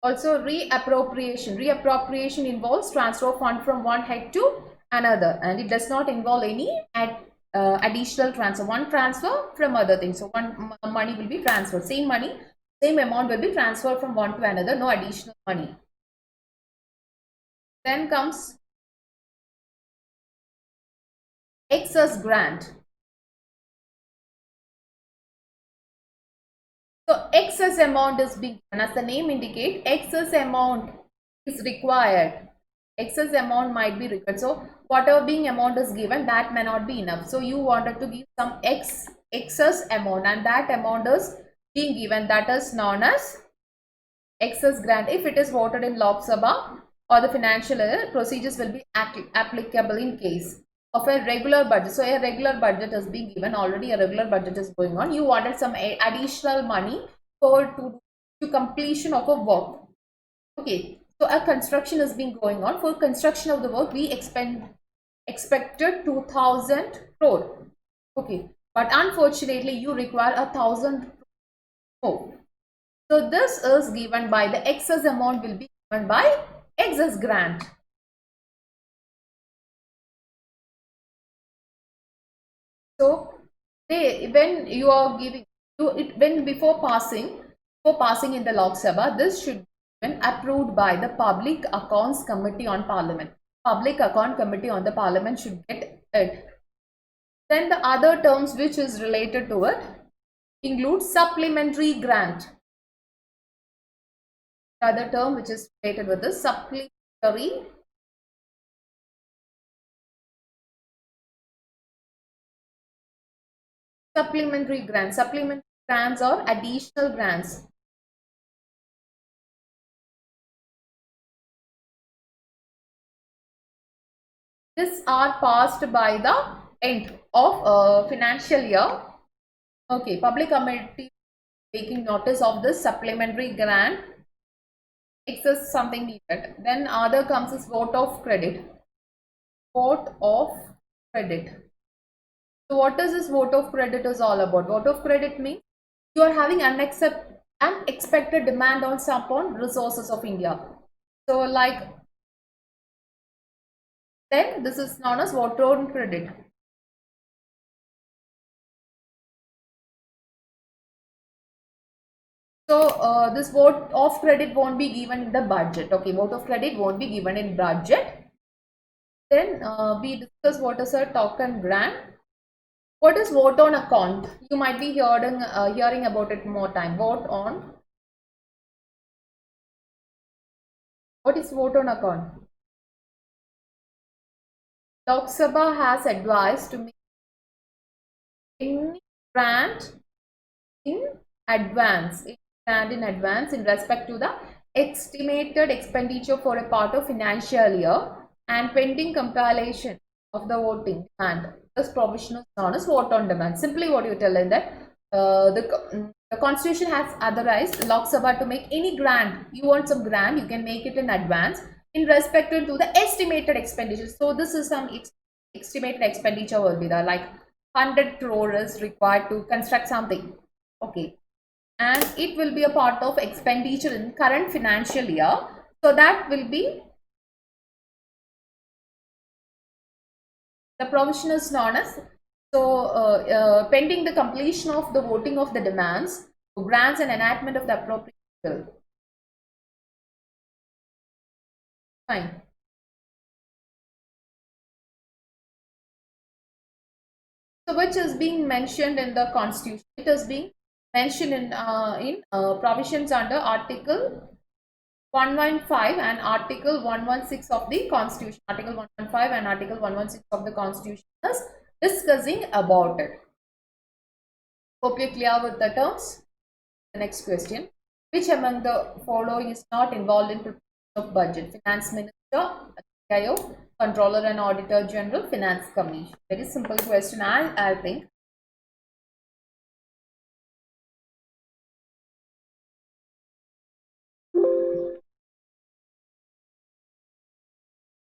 Also reappropriation. Reappropriation involves transfer of fund from one head to another and it does not involve any additional transfer. One transfer from other things. So one money will be transferred. Same money, same amount will be transferred from one to another. No additional money. Then comes excess grant. So excess amount is being given. As the name indicates, excess amount is required. Excess amount might be required. So whatever being amount is given, that may not be enough. So you wanted to give some excess amount and that amount is being given. That is known as excess grant. If it is voted in Lok Sabha or the financial year, procedures will be applicable in case of a regular budget. So a regular budget is being given, already a regular budget is going on. You wanted some additional money for to completion of a work. Okay, so a construction is being going on. For construction of the work, we expected 2000 crore. Okay, but unfortunately you require 1000 crore. So this is given by the excess amount will be given by excess grant. So when you are giving when before passing in the Lok Sabha, this should be approved by the Public Accounts Committee on Parliament. Public Account Committee on the Parliament should get it. Then the other terms which is related to it include supplementary grant. The other term which is related with the supplementary grants. Supplementary grants or additional grants. These are passed by the end of financial year. Okay, public committee taking notice of this supplementary grant excess something needed. Then other comes is vote of credit. Vote of credit. So what is this vote of credit is all about? Vote of credit means you are having unexpected demand on upon resources of India. So like then this is known as vote on credit. So this vote of credit won't be given in the budget. Okay, vote of credit won't be given in budget. Then we discuss what is a token grant. What is vote on account? You might be hearing about it more time. Vote on. What is vote on account? Lok Sabha has advised to make any grant in advance, in respect to the estimated expenditure for a part of financial year and pending compilation of the voting demand. This provision is known as vote on demand. Simply what you tell in that the constitution has authorized Lok Sabha to make any grant. You want some grant, you can make it in advance in respect to the estimated expenditure. So this is some estimated expenditure will be there, like 100 crore is required to construct something. Okay, and it will be a part of expenditure in current financial year. So that will be the provision is known as pending the completion of the voting of the demands, grants and enactment of the appropriate bill. Fine. So which is being mentioned in the constitution? It is being mentioned in provisions under Article 115 and Article 116 of the Constitution. Article 115 and Article 116 of the Constitution is discussing about it. Hope you're clear with the terms. The next question. Which among the following is not involved in preparation of budget? Finance Minister, CIO, Controller and Auditor General, Finance Commission. Very simple question, I think.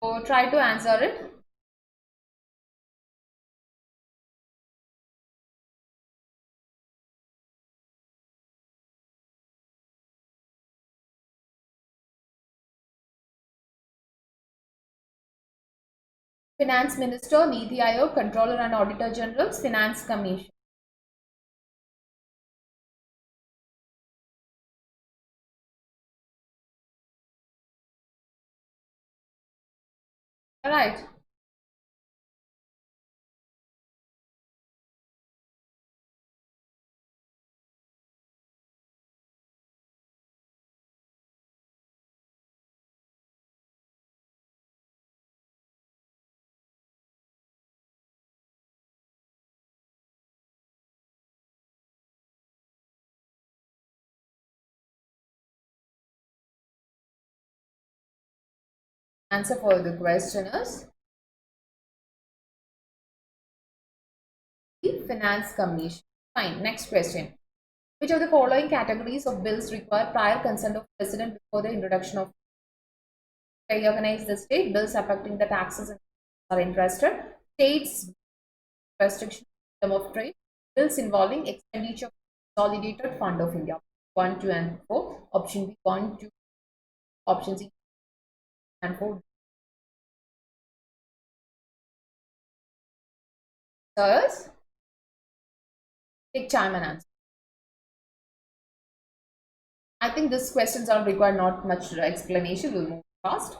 So try to answer it. Finance Minister, Niti Aayog, Controller and Auditor General, Finance Commission. Alright. Answer for the question is the Finance Commission. Fine. Next question. Which of the following categories of bills require prior consent of President before the introduction of reorganize the state? Bills affecting the taxes are interested. States restriction of trade. Bills involving expenditure of consolidated fund of India. 1, 2 and 4. Option B 1, 2. Option C and 4. Sirs, take time and answer. I think these questions are required not much explanation. We'll move fast.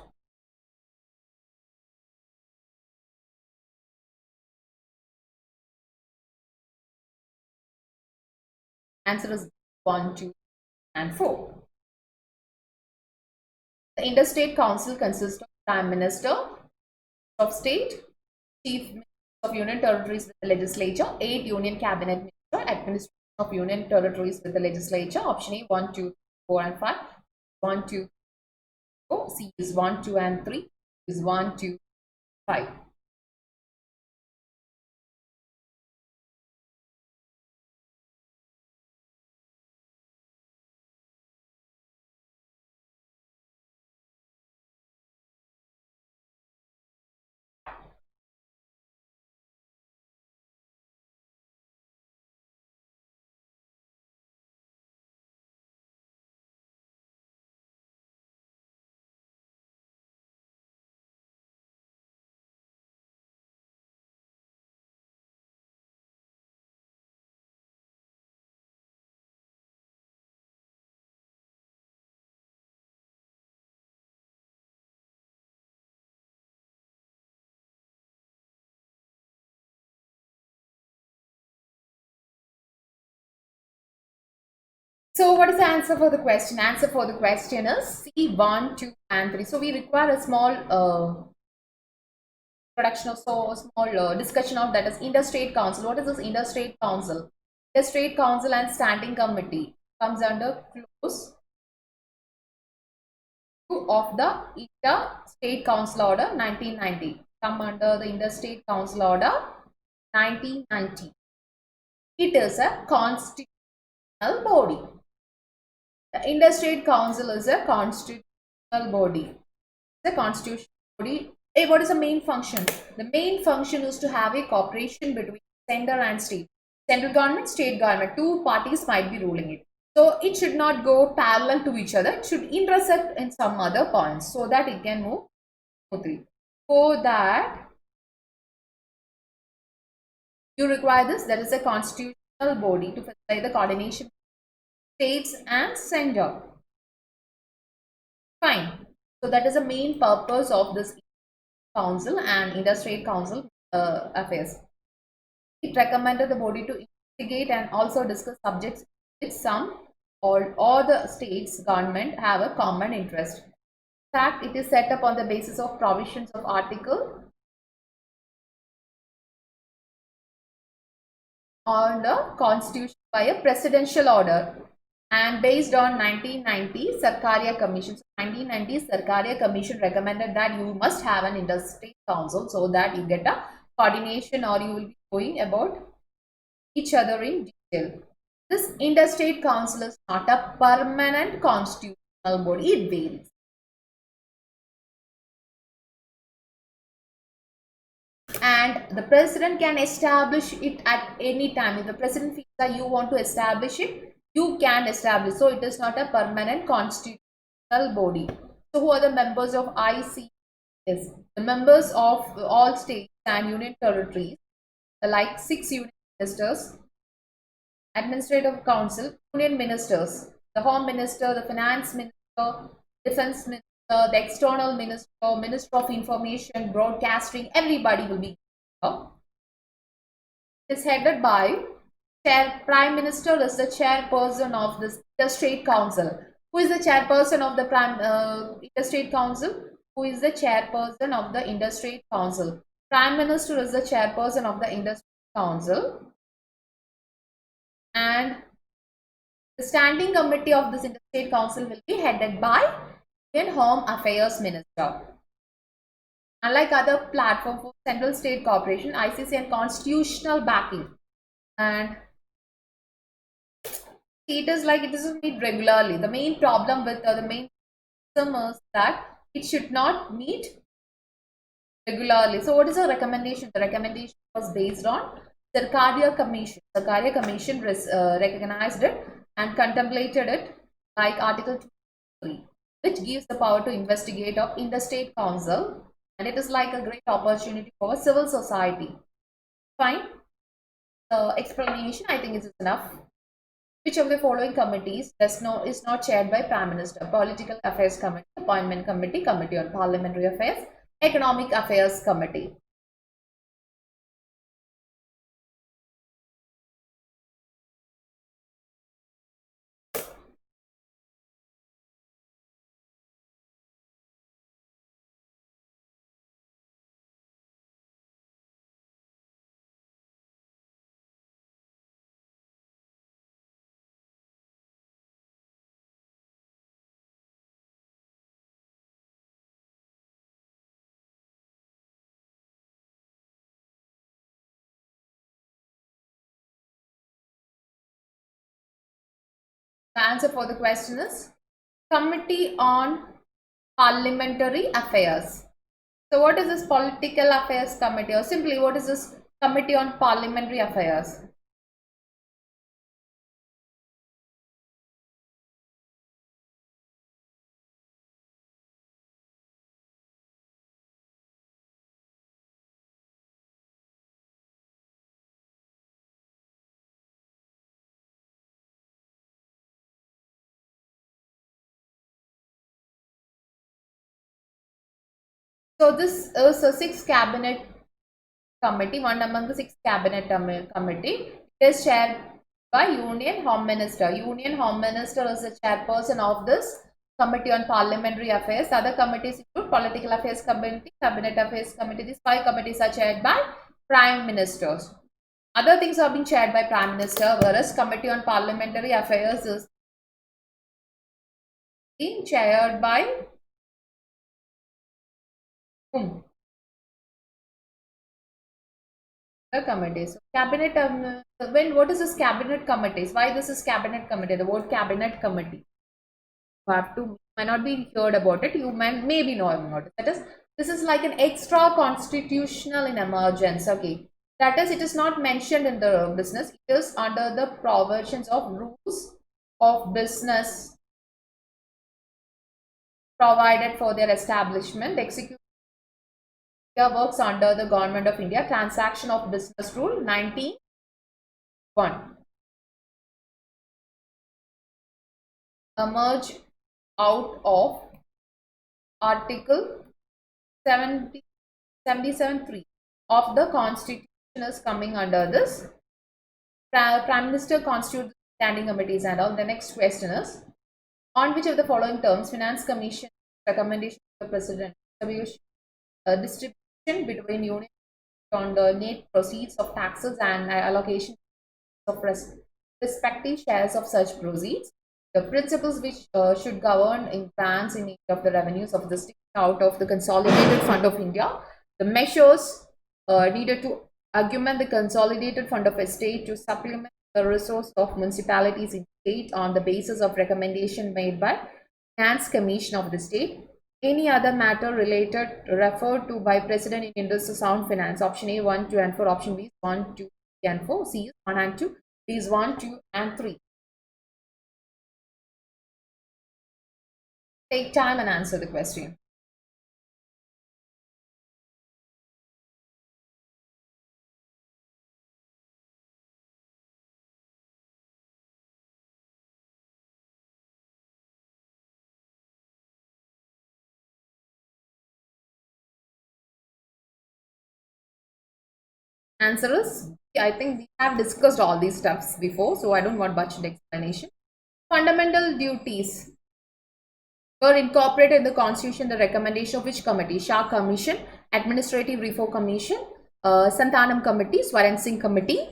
Answer is 1, 2 and 4. The Interstate Council consists of Prime Minister of State, Chief Minister of Union Territories with the Legislature, 8 Union Cabinet Minister, Administration of Union Territories with the Legislature. Option A 1, 2, 4 and 5. 1, 2, 4. C is 1, 2 and 3. Is 1, 2, 5. So what is the answer for the question? Answer for the question is C, 1, 2, and 3. So we require a small production of so small discussion of that is interstate council. What is this interstate council? Interstate council and standing committee comes under clause 2 of the Interstate Council Order 1990. Come under the Interstate Council Order 1990. It is a constitutional body. The Interstate Council is a constitutional body. The constitutional body. Hey, what is the main function? The main function is to have a cooperation between center and state. Central government, state government, two parties might be ruling it. So it should not go parallel to each other. It should intersect in some other points so that it can move smoothly. For that, you require this. There is a constitutional body to facilitate the coordination of states and center. Fine. So that is the main purpose of this council and interstate council affairs. It recommended the body to investigate and also discuss subjects which some or all the states government have a common interest. In fact, it is set up on the basis of provisions of Article on the Constitution by a presidential order and based on 1990 Sarkaria Commission. So 1990 Sarkaria Commission recommended that you must have an interstate council so that you get a coordination or you will be knowing about each other in detail. This interstate council is not a permanent constitutional body, it varies. And the president can establish it at any time. If the president feels that you want to establish it, you can establish. So it is not a permanent constitutional body. So who are the members of ICS? The members of all states and union territories, like 6 union ministers, administrative council, union ministers, the home minister, the finance minister, defense minister, the external minister, minister of information, broadcasting, everybody will be here. It is headed by Prime Minister is the chairperson of this Interstate Council. Who is the chairperson of the Interstate Council? Who is the chairperson of the Interstate Council? Prime Minister is the chairperson of the Interstate Council. And the standing committee of this Interstate Council will be headed by Indian Home Affairs Minister. Unlike other platforms for central state cooperation, ICC and constitutional backing. And it is like it doesn't meet regularly. The main problem with the main system is that it should not meet regularly. So what is the recommendation? The recommendation was based on Sarkaria Commission. Sarkaria Commission recognized it and contemplated it like Article 3, which gives the power to investigate of interstate council, and it is like a great opportunity for civil society. Fine. The explanation, I think, is enough. Which of the following committees is not chaired by Prime Minister? Political Affairs Committee, Appointment Committee, Committee on Parliamentary Affairs, Economic Affairs Committee. The answer for the question is Committee on Parliamentary Affairs. So what is this Political Affairs Committee, or simply what is this Committee on Parliamentary Affairs? So this is a 6 cabinet committee, one among the 6 cabinet committee. It is chaired by Union Home Minister. Union Home Minister is the chairperson of this Committee on Parliamentary Affairs. Other committees include Political Affairs Committee, Cabinet Affairs Committee. These 5 committees are chaired by Prime Ministers. Other things are being chaired by Prime Minister, whereas Committee on Parliamentary Affairs is being chaired by whom? The committee. So cabinet, what is this cabinet committees? Why this is cabinet committee? The word cabinet committee. You have to, might not be heard about it. You might maybe know about it. That is, this is like an extra constitutional in emergence. Okay. That is, it is not mentioned in the business. It is under the provisions of rules of business provided for their establishment. The executive works under the Government of India. Transaction of Business Rule 91. Emerge out of Article 77.3 of the Constitution is coming under this. Prime Minister constitutes standing committees and all. The next question is, on which of the following terms Finance Commission recommendation of the President distribution between union on the net proceeds of taxes and allocation of respective shares of such proceeds. The principles which should govern in grants in need of the revenues of the state out of the Consolidated Fund of India. The measures needed to augment the Consolidated Fund of a state to supplement the resource of municipalities in state on the basis of recommendation made by Finance Commission of the state. Any other matter related referred to by President in interest of sound finance. Option A 1, 2 and 4. Option B is 1, 2, 3 and 4. C is 1 and 2. D is 1, 2 and 3. Take time and answer the question. Answer is, I think we have discussed all these stuffs before, so I don't want much explanation. Fundamental duties were incorporated in the Constitution. The recommendation of which committee? Shah Commission, Administrative Reform Commission, Santanam Committee, Swaran Singh Committee.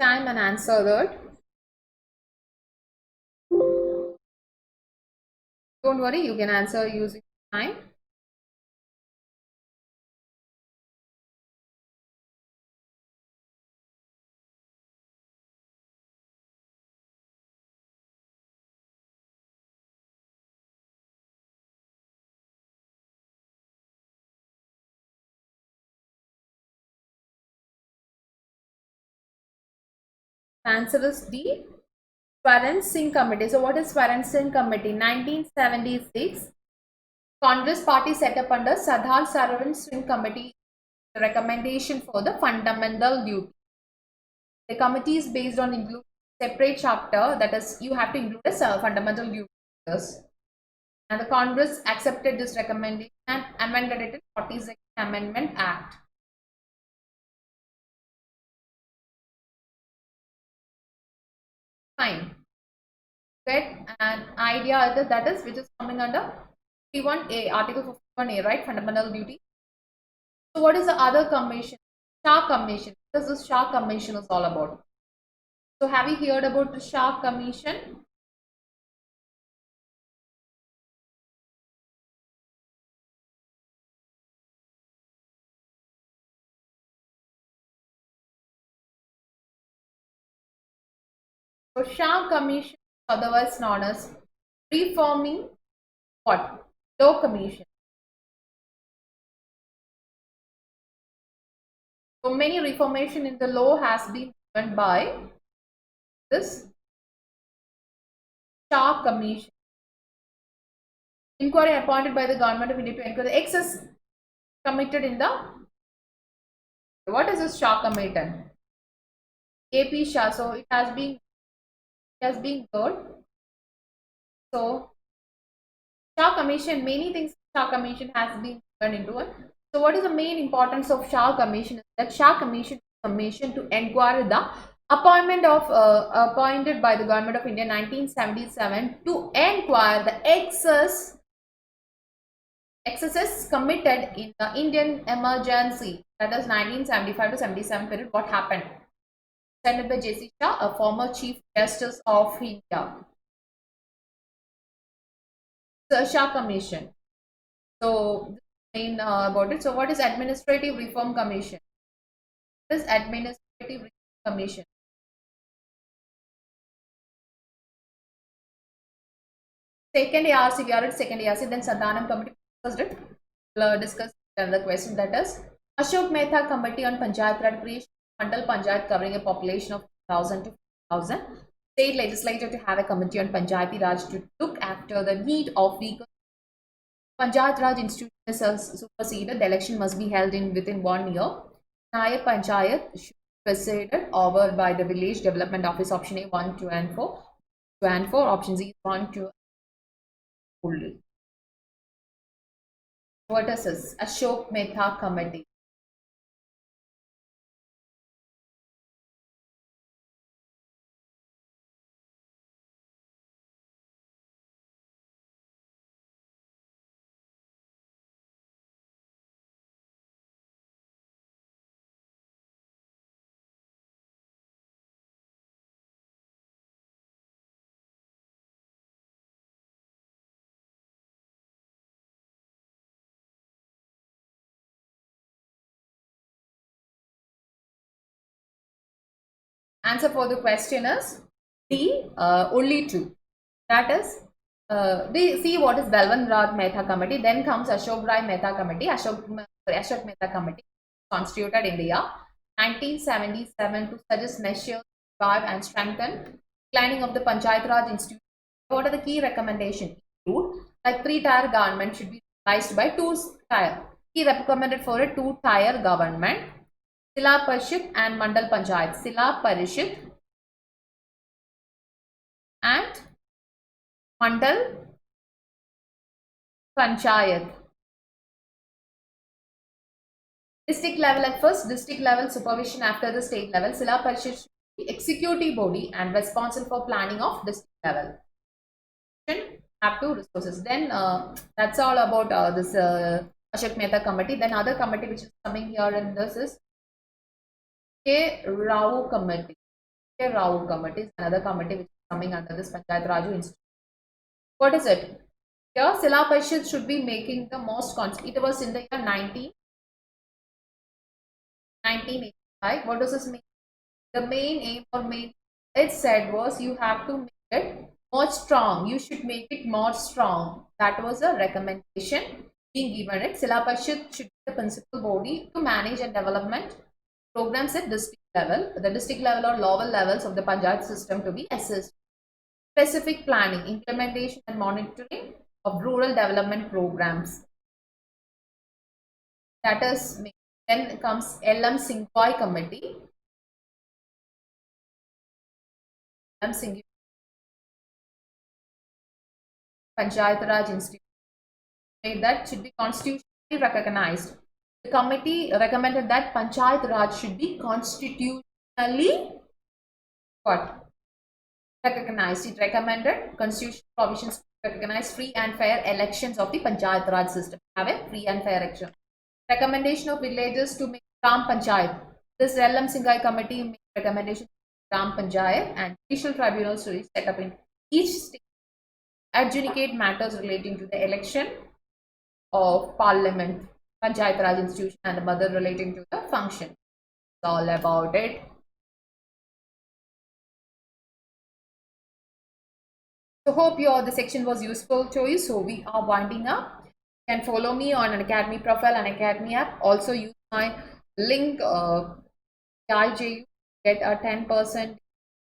Time and answer that. Don't worry, you can answer using time. Answer is D. Swaran Singh Committee. So what is Swaran Singh Committee? 1976. Congress party set up under Sardar Swaran Singh Committee. The recommendation for the fundamental duty. The committee is based on include separate chapter, that is, you have to include a fundamental duties. And the Congress accepted this recommendation and amended it in 42nd Amendment Act. Fine. Get an idea that is which is coming under 51A, Article 51A, right? Fundamental duty. So what is the other commission? Shah Commission. What is this Shah Commission is all about? So have you heard about the Shah Commission? So Shah Commission, otherwise known as reforming what? Law Commission. So many reformation in the law has been driven by this Shah Commission. Inquiry appointed by the government of India to inquire the excess committed in the, what is this Shah Commission? AP Shah. So it has been good. So Shah Commission, many things Shah Commission has been turned into it. So what is the main importance of Shah Commission? Is that Shah Commission is a commission to inquire the appointed by the government of India 1977 to inquire the excesses committed in the Indian emergency, that is 1975 to 77 period. What happened? Sent by J.C. Shah, a former Chief Justice of India. The Shah Commission. So main about it. So what is Administrative Reform Commission? What is Administrative Reform Commission? Second ARC, we are at second ARC, then Sandhanam Committee discussed another question, that is Ashok Mehta Committee on Panchayat Raj creation Mandal Panchayat covering a population of 1,000 to 4,000. State legislature to have a committee on Panchayati Raj to look after the need of weaker Panchayat Raj institution is superseded. The election must be held within 1 year. Naya Panchayat should be presided over by the Village Development Office. Option A 1, 2 and 4. 2 and 4. Option Z 1, 2 only. What is this? Ashok Mehta Committee. Answer for the question is D, only 2. That is, we see what is Balwant Raj Mehta Committee. Then comes Ashok Rai Mehta Committee. Ashok Mehta Committee constituted in the year 1977 to suggest measures to revive and strengthen declining of the Panchayat Raj institution. What are the key recommendations? Include like 3-tier government should be replaced by 2-tier. He recommended for a 2-tier government. Sila Parishad and Mandal Panchayat. Sila Parishad and Mandal Panchayat. District level at first, district level supervision after the state level. Sila Parishad should be executive body and responsible for planning of district level. Have 2 resources. Then that's all about this Ashok Mehta Committee. Then other committee which is coming here in this is K. Rao Committee. K. Rao Committee is another committee which is coming under this Panchayat Raj Institute. What is it? Here, Sila Parishad should be making the most it was in the year 1985. What does this mean? The main aim or main it said was you have to make it more strong. You should make it more strong. That was a recommendation being given it. Sila Parishad should be the principal body to manage and development programs at district level. The district level or lower levels of the Panchayat system to be assessed. Specific planning, implementation and monitoring of rural development programs. That is, then comes L.M. Singhvi Committee. L.M. Singhvi Panchayat Raj Institute that should be constitutionally recognized. The committee recommended that Panchayat Raj should be constitutionally recognized. It recommended constitutional provisions to recognize free and fair elections of the Panchayat Raj system. Have a free and fair election. Recommendation of villagers to make Gram Panchayat. This L.M. Singhvi Committee made recommendation to Gram Panchayat and judicial tribunals to be set up in each state. Adjudicate matters relating to the election of parliament, Panchayat Raj institution and the other relating to the function. It's all about it. So hope the section was useful to you. So we are winding up. You can follow me on an Academy profile and Academy app. Also use my link IJU, get a 10%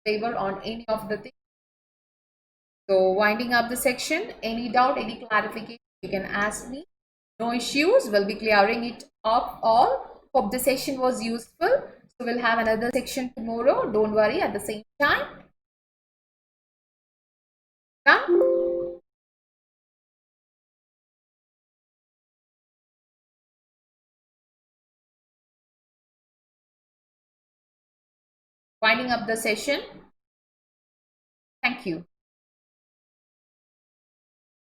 favor on any of the things. So winding up the section, any doubt, any clarification, you can ask me. No issues, we'll be clearing it up all. Hope the session was useful. So we'll have another section tomorrow. Don't worry, at the same time. Done? Winding up the session. Thank you.